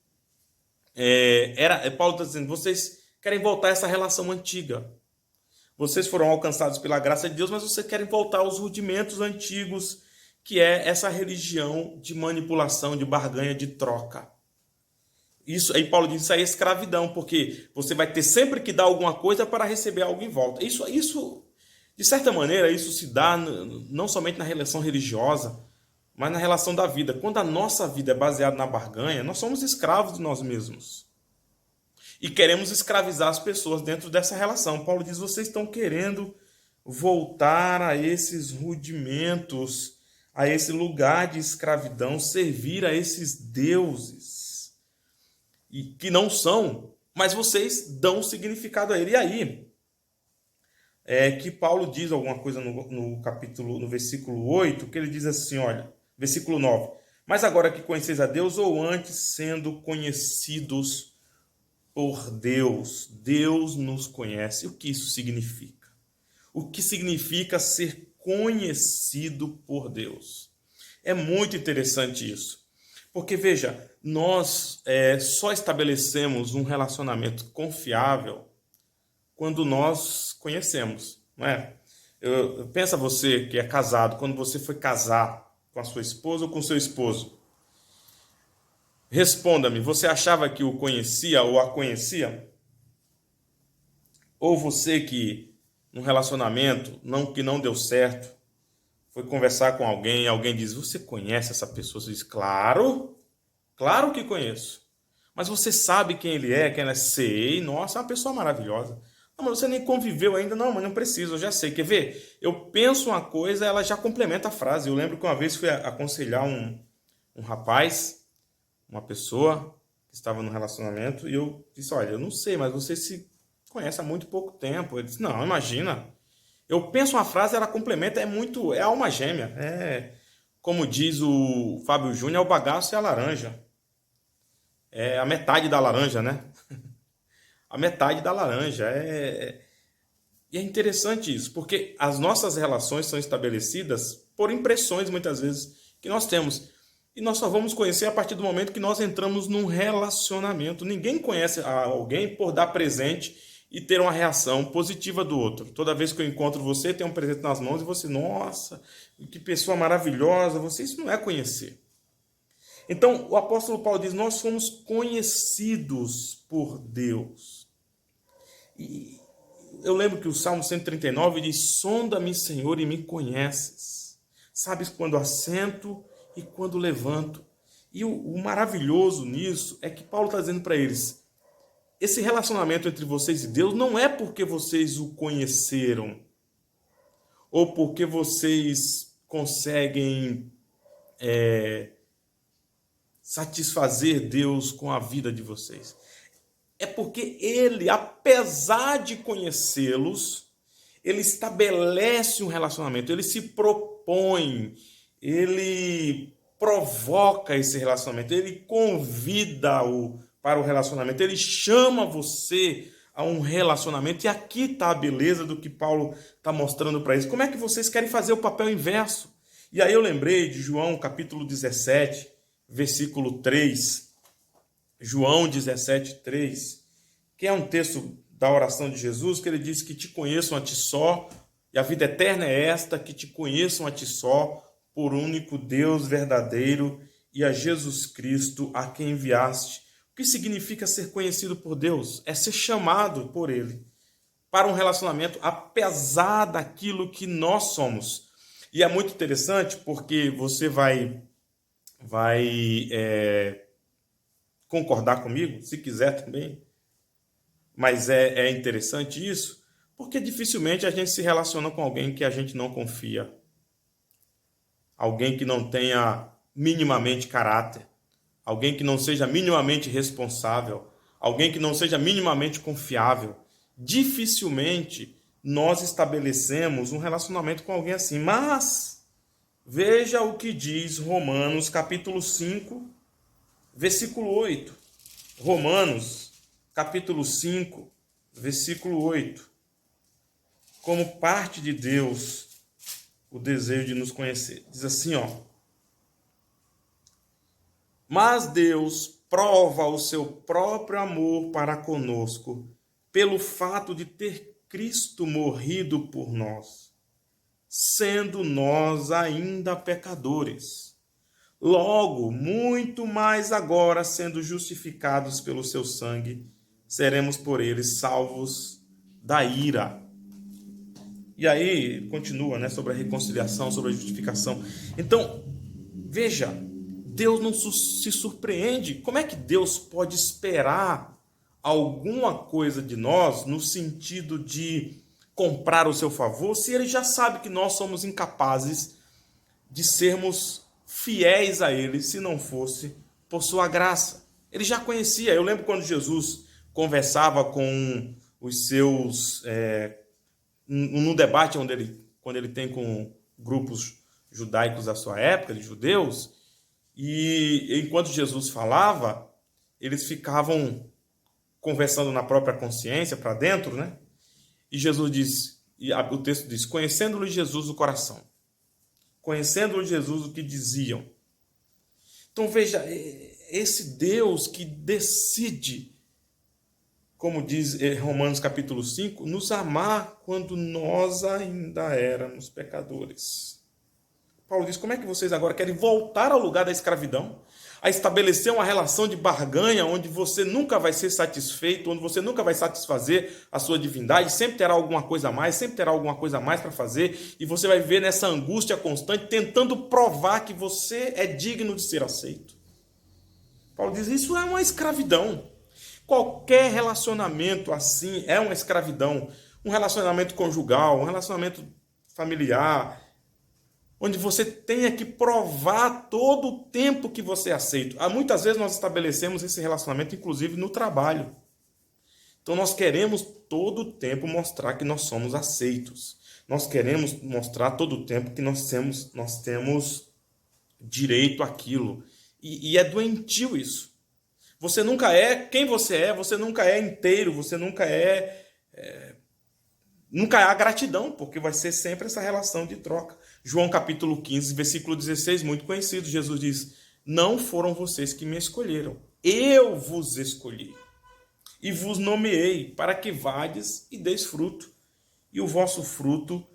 Paulo está dizendo: vocês querem voltar a essa relação antiga. Vocês foram alcançados pela graça de Deus, mas vocês querem voltar aos rudimentos antigos que é essa religião de manipulação, de barganha, de troca. Isso aí Paulo diz, isso aí é escravidão, porque você vai ter sempre que dar alguma coisa para receber algo em volta. Isso de certa maneira, isso se dá não somente na relação religiosa, mas na relação da vida. Quando a nossa vida é baseada na barganha, nós somos escravos de nós mesmos. E queremos escravizar as pessoas dentro dessa relação. Paulo diz, vocês estão querendo voltar a esses rudimentos, a esse lugar de escravidão, servir a esses deuses, e que não são, mas vocês dão significado a ele. E aí, que Paulo diz alguma coisa no versículo 8, que ele diz assim, olha, versículo 9, mas agora que conheceis a Deus, ou antes sendo conhecidos por Deus, Deus nos conhece. O que isso significa? O que significa ser conhecido por Deus? É muito interessante isso. Porque, veja, nós só estabelecemos um relacionamento confiável quando nós conhecemos, não é? Pensa você que é casado, quando você foi casar com a sua esposa ou com o seu esposo. Responda-me, você achava que o conhecia ou a conhecia? Ou você que, num relacionamento que não deu certo, foi conversar com alguém, alguém diz, você conhece essa pessoa? Você diz, claro que conheço. Mas você sabe quem ele é, quem ela é? Sei, nossa, é uma pessoa maravilhosa. Não, mas você nem conviveu ainda. Não, mas não precisa, eu já sei. Quer ver? Eu penso uma coisa, ela já complementa a frase. Eu lembro que uma vez fui aconselhar um rapaz, uma pessoa que estava no relacionamento, e eu disse, olha, eu não sei, mas você se conhece há muito pouco tempo. Ele disse, não, imagina. Eu penso uma frase, ela complementa, é alma gêmea. Como diz o Fábio Júnior, é o bagaço e a laranja. É a metade da laranja, né? A metade da laranja. E é interessante isso, porque as nossas relações são estabelecidas por impressões, muitas vezes, que nós temos. E nós só vamos conhecer a partir do momento que nós entramos num relacionamento. Ninguém conhece alguém por dar presente e ter uma reação positiva do outro. Toda vez que eu encontro você, tem um presente nas mãos e você, nossa, que pessoa maravilhosa. Isso não é conhecer. Então, o apóstolo Paulo diz, nós somos conhecidos por Deus. E eu lembro que o Salmo 139 diz, sonda-me, Senhor, e me conheces. Sabes quando assento e quando levanto. E o maravilhoso nisso é que Paulo está dizendo para eles, esse relacionamento entre vocês e Deus não é porque vocês o conheceram, ou porque vocês conseguem satisfazer Deus com a vida de vocês. É porque ele, apesar de conhecê-los, ele estabelece um relacionamento, ele se propõe, ele provoca esse relacionamento, ele convida-o para o relacionamento, ele chama você a um relacionamento. E aqui está a beleza do que Paulo está mostrando para eles. Como é que vocês querem fazer o papel inverso? E aí eu lembrei de João capítulo 17, versículo 3. João 17, 3, que é um texto da oração de Jesus, que ele diz que te conheçam a ti só, e a vida eterna é esta, que te conheçam a ti só, por único Deus verdadeiro, e a Jesus Cristo, a quem enviaste. O que significa ser conhecido por Deus? É ser chamado por Ele para um relacionamento apesar daquilo que nós somos. E é muito interessante porque você vai concordar comigo, se quiser também, mas é interessante isso, porque dificilmente a gente se relaciona com alguém que a gente não confia, alguém que não tenha minimamente caráter, alguém que não seja minimamente responsável, alguém que não seja minimamente confiável. Dificilmente nós estabelecemos um relacionamento com alguém assim. Mas veja o que diz Romanos capítulo 5, versículo 8. Romanos capítulo 5, versículo 8. Como parte de Deus, o desejo de nos conhecer. Diz assim, ó. Mas Deus prova o seu próprio amor para conosco pelo fato de ter Cristo morrido por nós, sendo nós ainda pecadores. Logo, muito mais agora, sendo justificados pelo seu sangue, seremos por ele salvos da ira. E aí, continua, né, sobre a reconciliação, sobre a justificação. Então, veja, Deus não se surpreende. Como é que Deus pode esperar alguma coisa de nós no sentido de comprar o seu favor, se ele já sabe que nós somos incapazes de sermos fiéis a ele, se não fosse por sua graça? Ele já conhecia. Eu lembro quando Jesus conversava com os seus... no debate quando ele tem com grupos judaicos da sua época, de judeus, e enquanto Jesus falava, eles ficavam conversando na própria consciência, para dentro, né? E Jesus diz, e o texto diz, conhecendo-lhe Jesus o coração. Conhecendo-lhe Jesus o que diziam. Então veja, esse Deus que decide, como diz Romanos capítulo 5, nos amar quando nós ainda éramos pecadores. Paulo diz, como é que vocês agora querem voltar ao lugar da escravidão? A estabelecer uma relação de barganha onde você nunca vai ser satisfeito, onde você nunca vai satisfazer a sua divindade, sempre terá alguma coisa a mais, sempre terá alguma coisa a mais para fazer, e você vai viver nessa angústia constante, tentando provar que você é digno de ser aceito. Paulo diz, isso é uma escravidão. Qualquer relacionamento assim é uma escravidão. Um relacionamento conjugal, um relacionamento familiar, onde você tenha que provar todo o tempo que você é aceito. Muitas vezes nós estabelecemos esse relacionamento, inclusive no trabalho. Então nós queremos todo o tempo mostrar que nós somos aceitos. Nós queremos mostrar todo o tempo que nós temos direito àquilo. E é doentio isso. Você nunca é quem você nunca é inteiro, você nunca nunca há gratidão, porque vai ser sempre essa relação de troca. João capítulo 15, versículo 16, muito conhecido, Jesus diz, não foram vocês que me escolheram, eu vos escolhi e vos nomeei para que vades e deis fruto, e o vosso fruto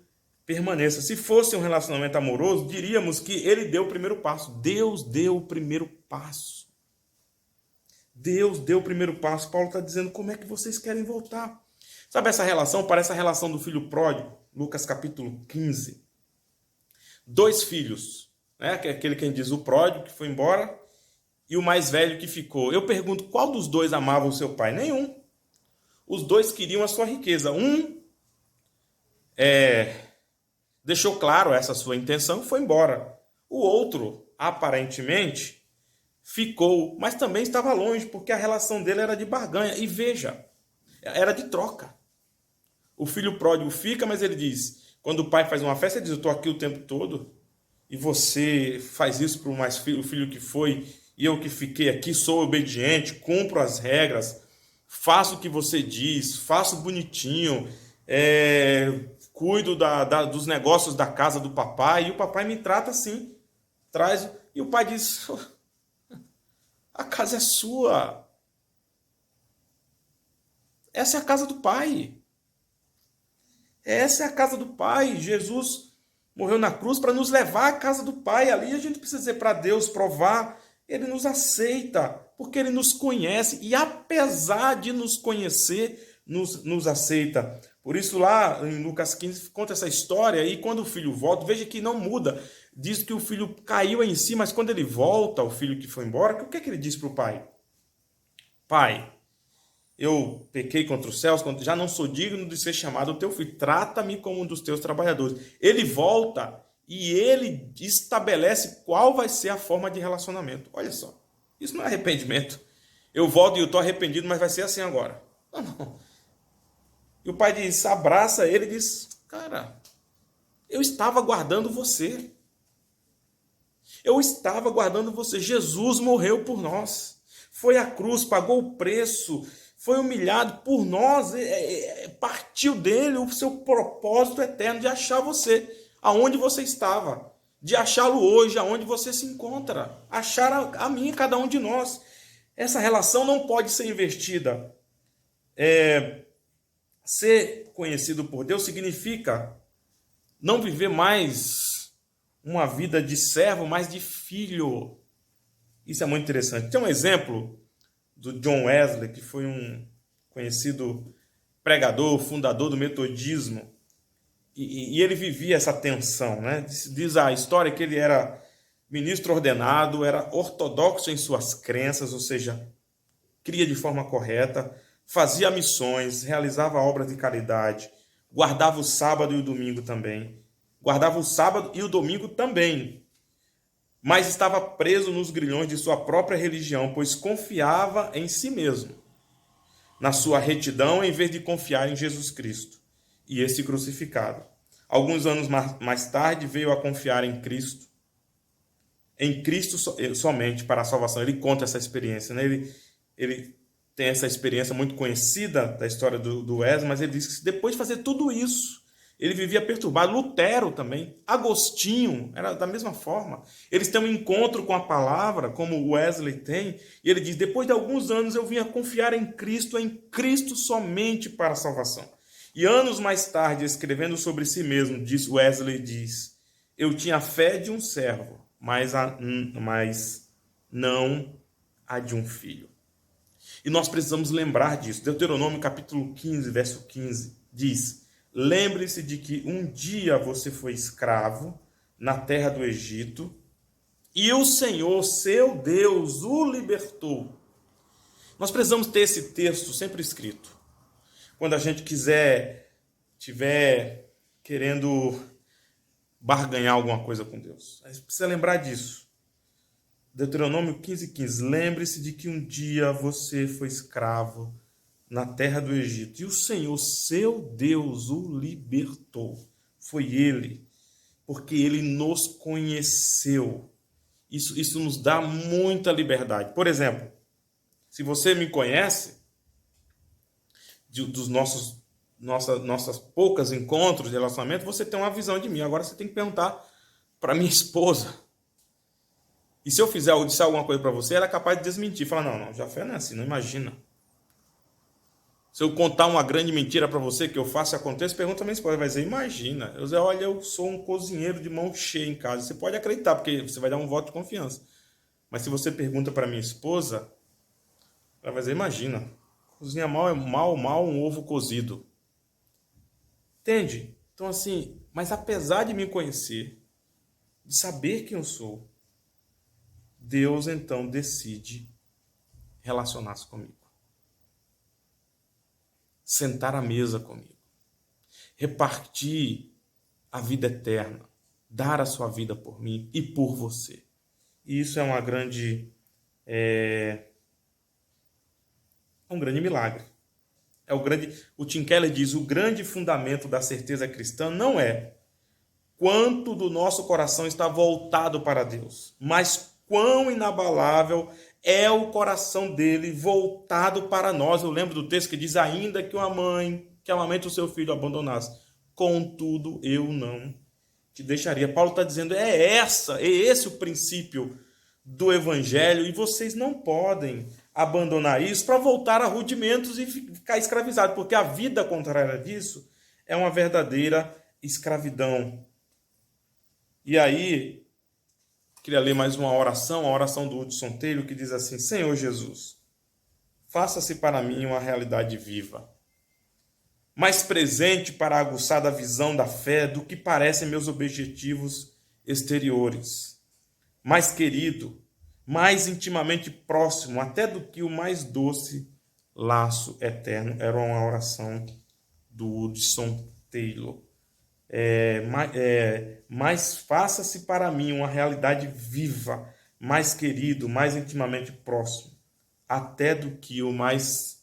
permaneça. Se fosse um relacionamento amoroso, diríamos que ele deu o primeiro passo. Deus deu o primeiro passo. Deus deu o primeiro passo. Paulo está dizendo, como é que vocês querem voltar? Sabe essa relação? Parece a relação do filho pródigo, Lucas capítulo 15. 2 filhos, né? Que é aquele que diz o pródigo que foi embora e o mais velho que ficou. Eu pergunto, qual dos dois amava o seu pai? Nenhum. Os dois queriam a sua riqueza. Um deixou claro essa sua intenção e foi embora. O outro, aparentemente, ficou, mas também estava longe, porque a relação dele era de barganha. E veja, era de troca. O filho pródigo fica, mas ele diz, quando o pai faz uma festa, ele diz, eu estou aqui o tempo todo, e você faz isso para o filho que foi, e eu que fiquei aqui, sou obediente, cumpro as regras, faço o que você diz, faço bonitinho, cuido dos negócios da casa do papai, e o papai me trata assim, traz, e o pai diz, a casa é sua, essa é a casa do pai. Essa é a casa do Pai. Jesus morreu na cruz para nos levar à casa do Pai. Ali a gente precisa dizer para Deus, provar. Ele nos aceita, porque Ele nos conhece. E apesar de nos conhecer, nos aceita. Por isso lá em Lucas 15 conta essa história. E quando o filho volta, veja que não muda. Diz que o filho caiu em si, mas quando ele volta, o filho que foi embora, o que é que ele diz para o pai? Pai, eu pequei contra os céus, já não sou digno de ser chamado teu filho. Trata-me como um dos teus trabalhadores. Ele volta e ele estabelece qual vai ser a forma de relacionamento. Olha só, isso não é arrependimento. Eu volto e eu estou arrependido, mas vai ser assim agora. Não. E o pai diz, abraça ele e diz, cara, eu estava guardando você. Eu estava guardando você. Jesus morreu por nós. Foi à cruz, pagou o preço, foi humilhado por nós, partiu dele o seu propósito eterno de achar você aonde você estava, de achá-lo hoje, aonde você se encontra, achar a mim, cada um de nós. Essa relação não pode ser invertida. Ser conhecido por Deus significa não viver mais uma vida de servo, mas de filho. Isso é muito interessante. Tem um exemplo do John Wesley, que foi um conhecido pregador, fundador do metodismo, e ele vivia essa tensão, né? Diz a história que ele era ministro ordenado, era ortodoxo em suas crenças, ou seja, cria de forma correta, fazia missões, realizava obras de caridade, guardava o sábado e o domingo também. Guardava o sábado e o domingo também. Mas estava preso nos grilhões de sua própria religião, pois confiava em si mesmo, na sua retidão, em vez de confiar em Jesus Cristo e esse crucificado. Alguns anos mais tarde veio a confiar em Cristo somente para a salvação. Ele conta essa experiência, né? Ele tem essa experiência muito conhecida da história do Wesley, mas ele diz que depois de fazer tudo isso, ele vivia perturbado. Lutero também, Agostinho, era da mesma forma. Eles têm um encontro com a palavra, como o Wesley tem, e ele diz, depois de alguns anos eu vim a confiar em Cristo somente para a salvação. E anos mais tarde, escrevendo sobre si mesmo, Wesley diz, eu tinha a fé de um servo, mas não a de um filho. E nós precisamos lembrar disso. Deuteronômio capítulo 15, verso 15, diz, lembre-se de que um dia você foi escravo na terra do Egito e o Senhor, seu Deus, o libertou. Nós precisamos ter esse texto sempre escrito. Quando a gente estiver querendo barganhar alguma coisa com Deus. A gente precisa lembrar disso. Deuteronômio 15:15. Lembre-se de que um dia você foi escravo na terra do Egito e o Senhor, seu Deus, o libertou. Foi Ele, porque Ele nos conheceu. Isso nos dá muita liberdade. Por exemplo, se você me conhece, dos nossas poucas encontros de relacionamento, você tem uma visão de mim. Agora você tem que perguntar para minha esposa. E se eu fizer ou disser alguma coisa para você, ela é capaz de desmentir. Falar, não, Jafé não é assim, não imagina. Se eu contar uma grande mentira para você que eu faço e aconteça, pergunta a minha esposa, vai dizer, imagina. Eu dizer, olha, eu sou um cozinheiro de mão cheia em casa. Você pode acreditar, porque você vai dar um voto de confiança. Mas se você pergunta para minha esposa, ela vai dizer, imagina, cozinha mal é mal um ovo cozido. Entende? Então assim, mas apesar de me conhecer, de saber quem eu sou, Deus então decide relacionar-se comigo. Sentar à mesa comigo. Repartir a vida eterna. Dar a sua vida por mim e por você. E isso é um grande milagre. O Tim Keller diz, o grande fundamento da certeza cristã não é quanto do nosso coração está voltado para Deus, mas quão inabalável é o coração dele voltado para nós. Eu lembro do texto que diz, ainda que uma mãe que amamente o seu filho abandonasse, contudo eu não te deixaria. Paulo está dizendo, é esse o princípio do evangelho, e vocês não podem abandonar isso para voltar a rudimentos e ficar escravizado, porque a vida contrária disso é uma verdadeira escravidão. E aí, queria ler mais uma oração, a oração do Hudson Taylor, que diz assim, Senhor Jesus, faça-se para mim uma realidade viva, mais presente para a aguçada visão da fé do que parecem meus objetivos exteriores, mais querido, mais intimamente próximo, até do que o mais doce laço eterno. Era uma oração do Hudson Taylor. Mas faça-se para mim uma realidade viva, mais querido, mais intimamente próximo, até do que o mais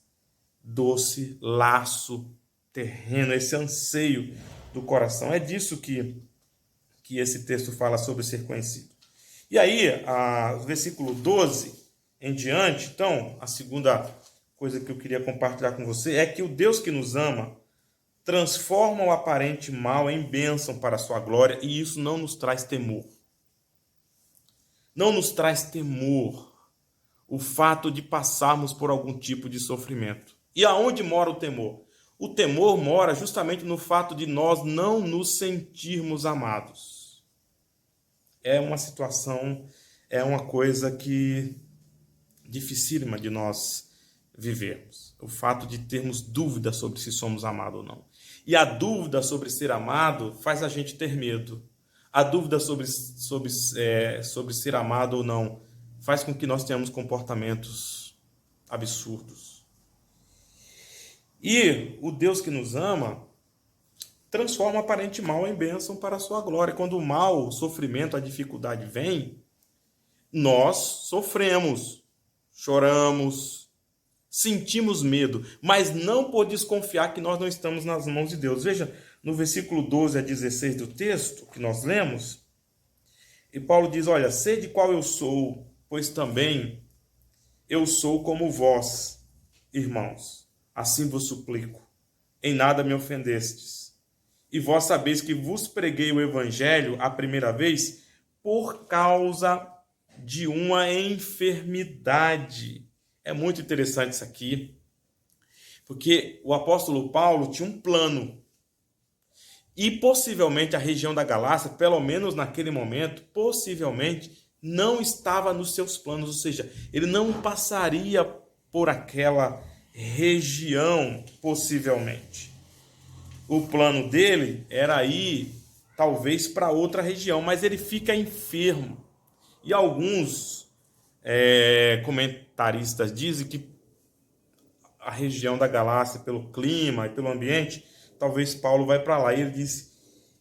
doce laço terreno, esse anseio do coração. É disso que esse texto fala sobre ser conhecido. E aí, versículo 12 em diante, então, a segunda coisa que eu queria compartilhar com você é que o Deus que nos ama transforma o aparente mal em bênção para a sua glória, e isso não nos traz temor. Não nos traz temor o fato de passarmos por algum tipo de sofrimento. E aonde mora o temor? O temor mora justamente no fato de nós não nos sentirmos amados. É uma situação, é uma coisa que dificílima de nós vivermos. O fato de termos dúvida sobre se somos amados ou não. E a dúvida sobre ser amado faz a gente ter medo. A dúvida sobre ser amado ou não faz com que nós tenhamos comportamentos absurdos. E o Deus que nos ama transforma o aparente mal em bênção para a sua glória. Quando o mal, o sofrimento, a dificuldade vem, nós sofremos, choramos, sentimos medo, mas não por desconfiar que nós não estamos nas mãos de Deus. Veja, no versículo 12 a 16 do texto que nós lemos, e Paulo diz, olha, sede qual eu sou, pois também eu sou como vós, irmãos. Assim vos suplico, em nada me ofendestes. E vós sabeis que vos preguei o evangelho a primeira vez por causa de uma enfermidade. É muito interessante isso aqui, porque o apóstolo Paulo tinha um plano. E possivelmente a região da Galácia, pelo menos naquele momento, possivelmente não estava nos seus planos. Ou seja, ele não passaria por aquela região, possivelmente. O plano dele era ir, talvez, para outra região, mas ele fica enfermo. E alguns comentaristas dizem que a região da Galácia, pelo clima e pelo ambiente, talvez Paulo vai para lá. E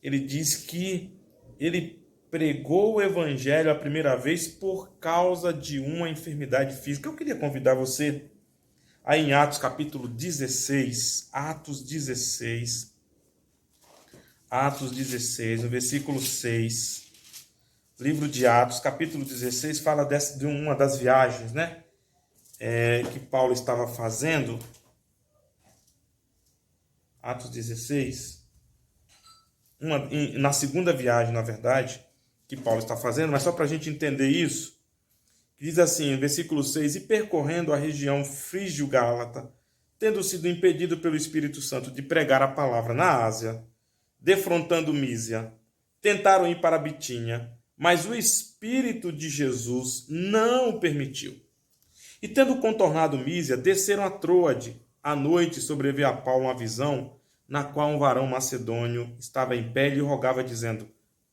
ele diz que ele pregou o evangelho a primeira vez por causa de uma enfermidade física. Eu queria convidar você aí em Atos capítulo 16, Atos 16, no versículo 6, livro de Atos, capítulo 16, fala de uma das viagens, né, que Paulo estava fazendo. Atos 16, na segunda viagem, na verdade, que Paulo está fazendo, mas só para a gente entender isso, diz assim, versículo 6, e percorrendo a região frígio-gálata, tendo sido impedido pelo Espírito Santo de pregar a palavra na Ásia, defrontando Mísia, tentaram ir para Bitínia, mas o Espírito de Jesus não o permitiu. E tendo contornado Mísia, desceram a Troade. À noite sobreveio a Paulo uma visão, na qual um varão macedônio estava em pé e lhe rogava, dizendo,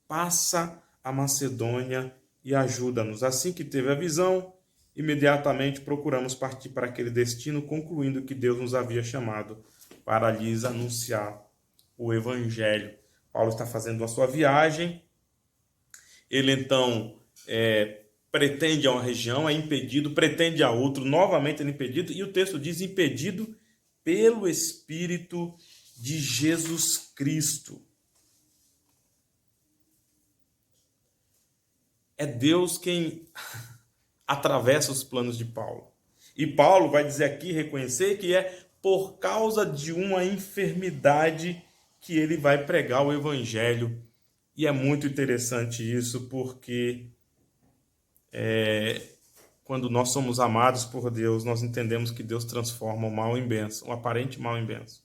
passa a Macedônia e ajuda-nos. Assim que teve a visão, imediatamente procuramos partir para aquele destino, concluindo que Deus nos havia chamado para lhes anunciar o evangelho. Paulo está fazendo a sua viagem, ele então pretende a uma região, é impedido, pretende a outra, novamente é impedido, e o texto diz impedido pelo Espírito de Jesus Cristo. É Deus quem atravessa os planos de Paulo. E Paulo vai dizer aqui, reconhecer que é por causa de uma enfermidade que ele vai pregar o evangelho. E é muito interessante isso, porque quando nós somos amados por Deus, nós entendemos que Deus transforma o mal em bênção, o aparente mal em bênção.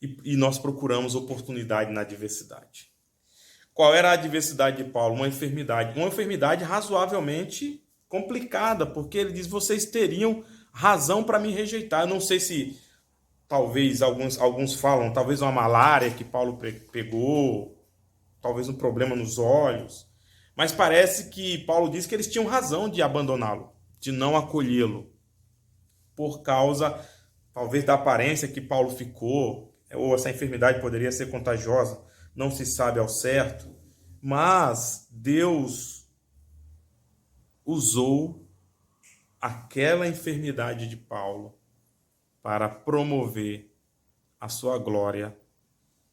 E nós procuramos oportunidade na adversidade. Qual era a adversidade de Paulo? Uma enfermidade razoavelmente complicada, porque ele diz, vocês teriam razão para me rejeitar. Eu não sei se, talvez, alguns falam, talvez uma malária que Paulo pegou, talvez um problema nos olhos, mas parece que Paulo diz que eles tinham razão de abandoná-lo, de não acolhê-lo, por causa, talvez, da aparência que Paulo ficou, ou essa enfermidade poderia ser contagiosa, não se sabe ao certo, mas Deus usou aquela enfermidade de Paulo para promover a sua glória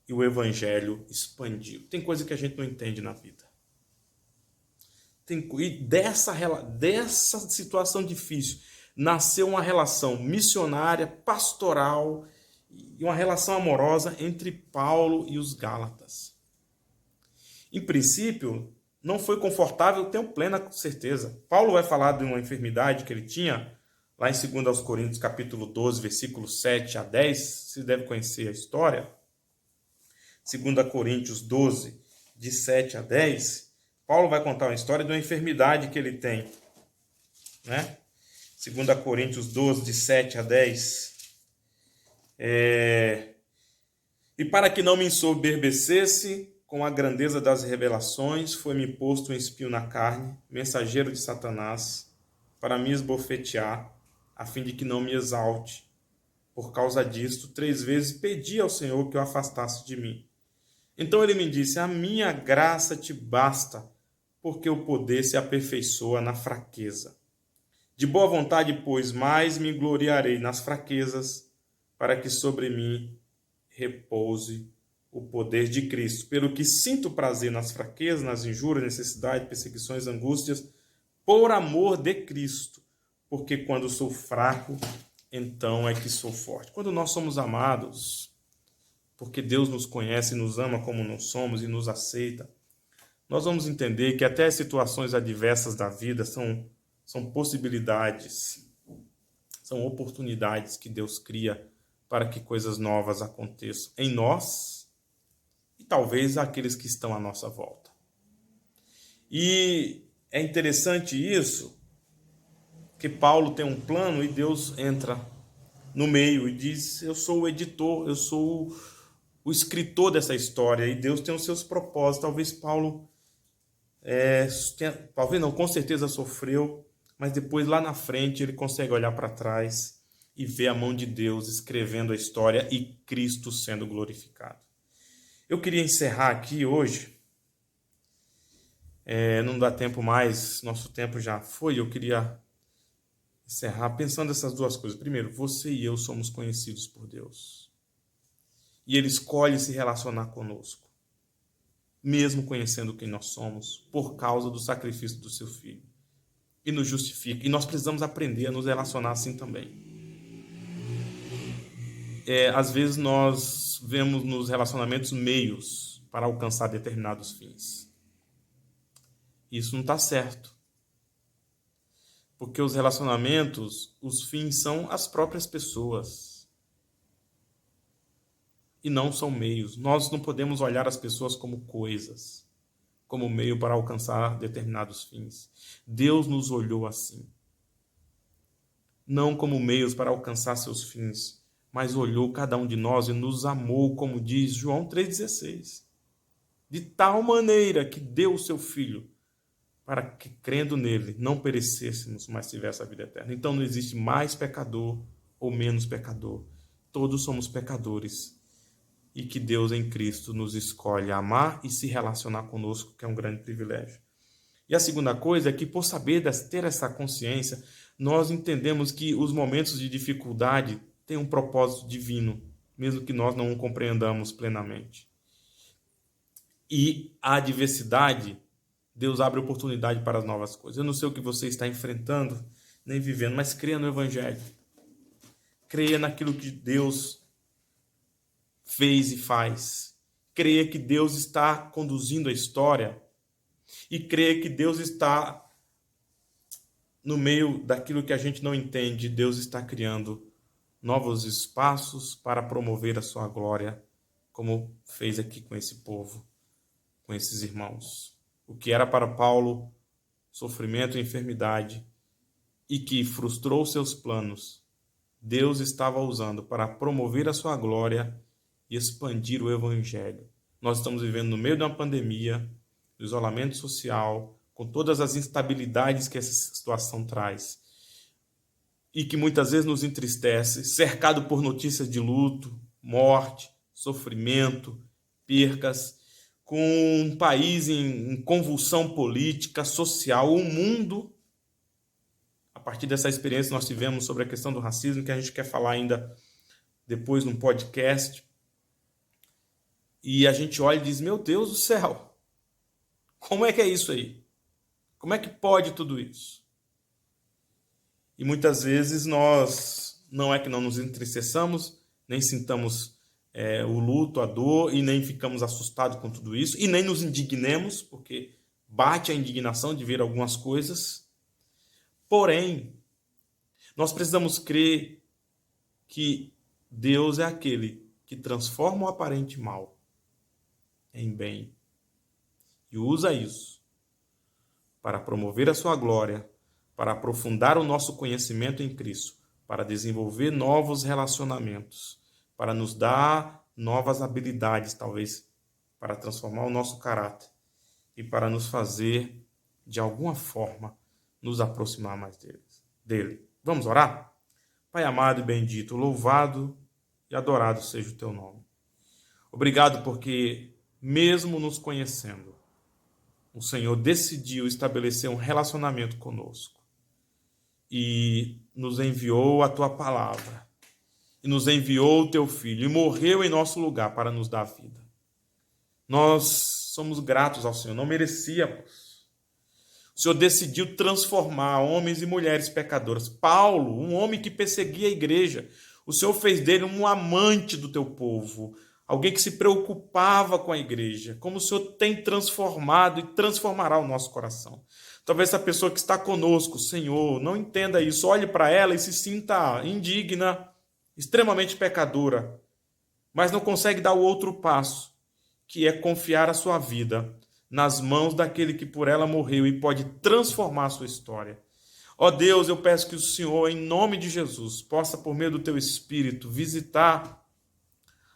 e o evangelho expandiu. Tem coisa que a gente não entende na vida. E dessa situação difícil nasceu uma relação missionária, pastoral e uma relação amorosa entre Paulo e os Gálatas. Em princípio, não foi confortável, tenho plena certeza. Paulo vai falar de uma enfermidade que ele tinha lá em 2 Coríntios, capítulo 12, versículos 7 a 10, você deve conhecer a história. 2 Coríntios 12, de 7 a 10, Paulo vai contar uma história de uma enfermidade que ele tem, né? 2 Coríntios 12, de 7 a 10. E para que não me ensoberbecesse com a grandeza das revelações, foi-me posto um espinho na carne, mensageiro de Satanás, para me esbofetear, a fim de que não me exalte. Por causa disto, 3 vezes pedi ao Senhor que o afastasse de mim. Então ele me disse: a minha graça te basta, porque o poder se aperfeiçoa na fraqueza. De boa vontade, pois, mais me gloriarei nas fraquezas, para que sobre mim repouse o poder de Cristo. Pelo que sinto prazer nas fraquezas, nas injúrias, necessidades, perseguições, angústias, por amor de Cristo. Porque quando sou fraco, então é que sou forte. Quando nós somos amados, porque Deus nos conhece e nos ama como nós somos e nos aceita, nós vamos entender que até as situações adversas da vida são possibilidades, são oportunidades que Deus cria para que coisas novas aconteçam em nós e talvez aqueles que estão à nossa volta. E é interessante isso, que Paulo tem um plano e Deus entra no meio e diz: eu sou o editor, eu sou o escritor dessa história, e Deus tem os seus propósitos. Talvez Paulo, talvez não, com certeza sofreu, mas depois lá na frente ele consegue olhar para trás e ver a mão de Deus escrevendo a história e Cristo sendo glorificado. Eu queria encerrar aqui hoje, não dá tempo mais, nosso tempo já foi, eu queria encerrar pensando essas duas coisas. Primeiro, você e eu somos conhecidos por Deus. E Ele escolhe se relacionar conosco, mesmo conhecendo quem nós somos, por causa do sacrifício do seu Filho. E nos justifica. E nós precisamos aprender a nos relacionar assim também. Às vezes nós vemos nos relacionamentos meios para alcançar determinados fins. Isso não está certo. Porque os relacionamentos, os fins são as próprias pessoas. E não são meios. Nós não podemos olhar as pessoas como coisas, como meio para alcançar determinados fins. Deus nos olhou assim. Não como meios para alcançar seus fins, mas olhou cada um de nós e nos amou, como diz João 3,16. De tal maneira que deu o seu Filho, para que, crendo nele, não perecêssemos, mas tivesse a vida eterna. Então não existe mais pecador ou menos pecador. Todos somos pecadores. E que Deus em Cristo nos escolhe amar e se relacionar conosco, que é um grande privilégio. E a segunda coisa é que, por saber ter essa consciência, nós entendemos que os momentos de dificuldade têm um propósito divino, mesmo que nós não o compreendamos plenamente. E a adversidade, Deus abre oportunidade para as novas coisas. Eu não sei o que você está enfrentando, nem vivendo, mas creia no Evangelho. Creia naquilo que Deus fez e faz. Creia que Deus está conduzindo a história e creia que Deus está no meio daquilo que a gente não entende. Deus está criando novos espaços para promover a sua glória, como fez aqui com esse povo, com esses irmãos. O que era para Paulo sofrimento e enfermidade e que frustrou seus planos, Deus estava usando para promover a sua glória e expandir o Evangelho. Nós estamos vivendo no meio de uma pandemia, do isolamento social, com todas as instabilidades que essa situação traz, e que muitas vezes nos entristece, cercado por notícias de luto, morte, sofrimento, percas, com um país em convulsão política, social, o mundo. A partir dessa experiência que nós tivemos sobre a questão do racismo, que a gente quer falar ainda depois num podcast, e a gente olha e diz: meu Deus do céu, como é que é isso aí? Como é que pode tudo isso? E muitas vezes nós, não é que não nos entristeçamos, nem sintamos o luto, a dor, e nem ficamos assustados com tudo isso, e nem nos indignemos, porque bate a indignação de ver algumas coisas. Porém, Nós precisamos crer que Deus é aquele que transforma o aparente mal em bem e usa isso para promover a sua glória, para aprofundar o nosso conhecimento em Cristo, para desenvolver novos relacionamentos, para nos dar novas habilidades, talvez, para transformar o nosso caráter e para nos fazer, de alguma forma, nos aproximar mais dele. Vamos orar? Pai amado e bendito, louvado e adorado seja o teu nome. Obrigado porque, mesmo nos conhecendo, o Senhor decidiu estabelecer um relacionamento conosco e nos enviou a tua palavra, e nos enviou o teu Filho, e morreu em nosso lugar para nos dar vida. Nós somos gratos ao Senhor, não merecíamos. O Senhor decidiu transformar homens e mulheres pecadoras. Paulo, um homem que perseguia a igreja, o Senhor fez dele um amante do teu povo, alguém que se preocupava com a igreja, como o Senhor tem transformado e transformará o nosso coração. Talvez essa pessoa que está conosco, Senhor, não entenda isso, olhe para ela e se sinta indigna, extremamente pecadora, mas não consegue dar o outro passo, que é confiar a sua vida nas mãos daquele que por ela morreu e pode transformar a sua história. Ó Deus, eu peço que o Senhor, em nome de Jesus, possa, por meio do teu Espírito, visitar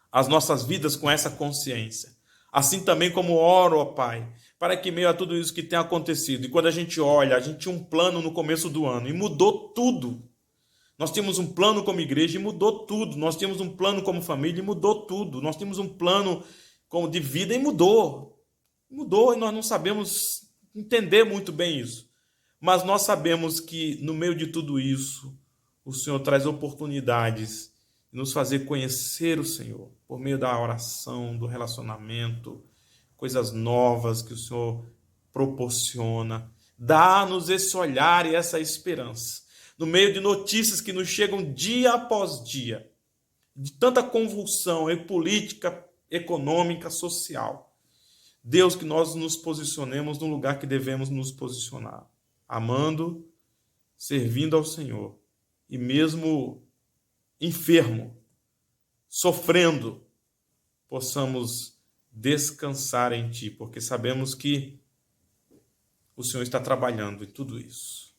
as nossas vidas com essa consciência. Assim também como oro, ó Pai, para que, meio a tudo isso que tem acontecido, e quando a gente olha, a gente tinha um plano no começo do ano e mudou tudo. Nós tínhamos um plano como igreja e mudou tudo. Nós tínhamos um plano como família e mudou tudo. Nós tínhamos um plano de vida e mudou. Mudou e nós não sabemos entender muito bem isso. Mas nós sabemos que, no meio de tudo isso, o Senhor traz oportunidades de nos fazer conhecer o Senhor, por meio da oração, do relacionamento, coisas novas que o Senhor proporciona. Dá-nos esse olhar e essa esperança. No meio de notícias que nos chegam dia após dia, de tanta convulsão política, econômica, social. Deus, que nós nos posicionemos no lugar que devemos nos posicionar, amando, servindo ao Senhor, e mesmo enfermo, sofrendo, possamos descansar em Ti, porque sabemos que o Senhor está trabalhando em tudo isso.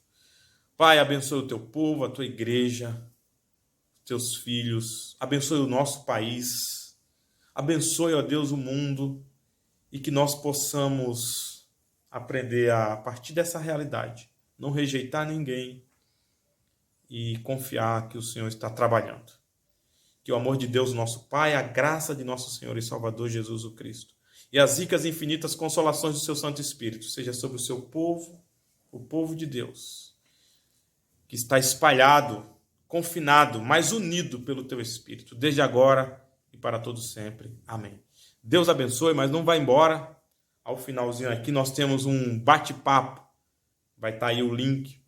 Pai, abençoe o teu povo, a tua igreja, teus filhos, abençoe o nosso país, abençoe, ó Deus, o mundo, e que nós possamos aprender a partir dessa realidade, não rejeitar ninguém e confiar que o Senhor está trabalhando. Que o amor de Deus, nosso Pai, a graça de nosso Senhor e Salvador Jesus o Cristo, e as ricas e infinitas consolações do seu Santo Espírito, seja sobre o seu povo, o povo de Deus, que está espalhado, confinado, mas unido pelo teu Espírito, desde agora e para todo sempre. Amém. Deus abençoe, mas não vai embora. Ao finalzinho aqui nós temos um bate-papo. Vai estar aí o link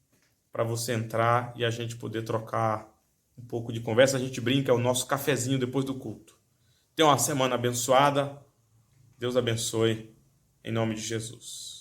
para você entrar e a gente poder trocar um pouco de conversa. A gente brinca, é o nosso cafezinho depois do culto. Tenha uma semana abençoada. Deus abençoe, em nome de Jesus.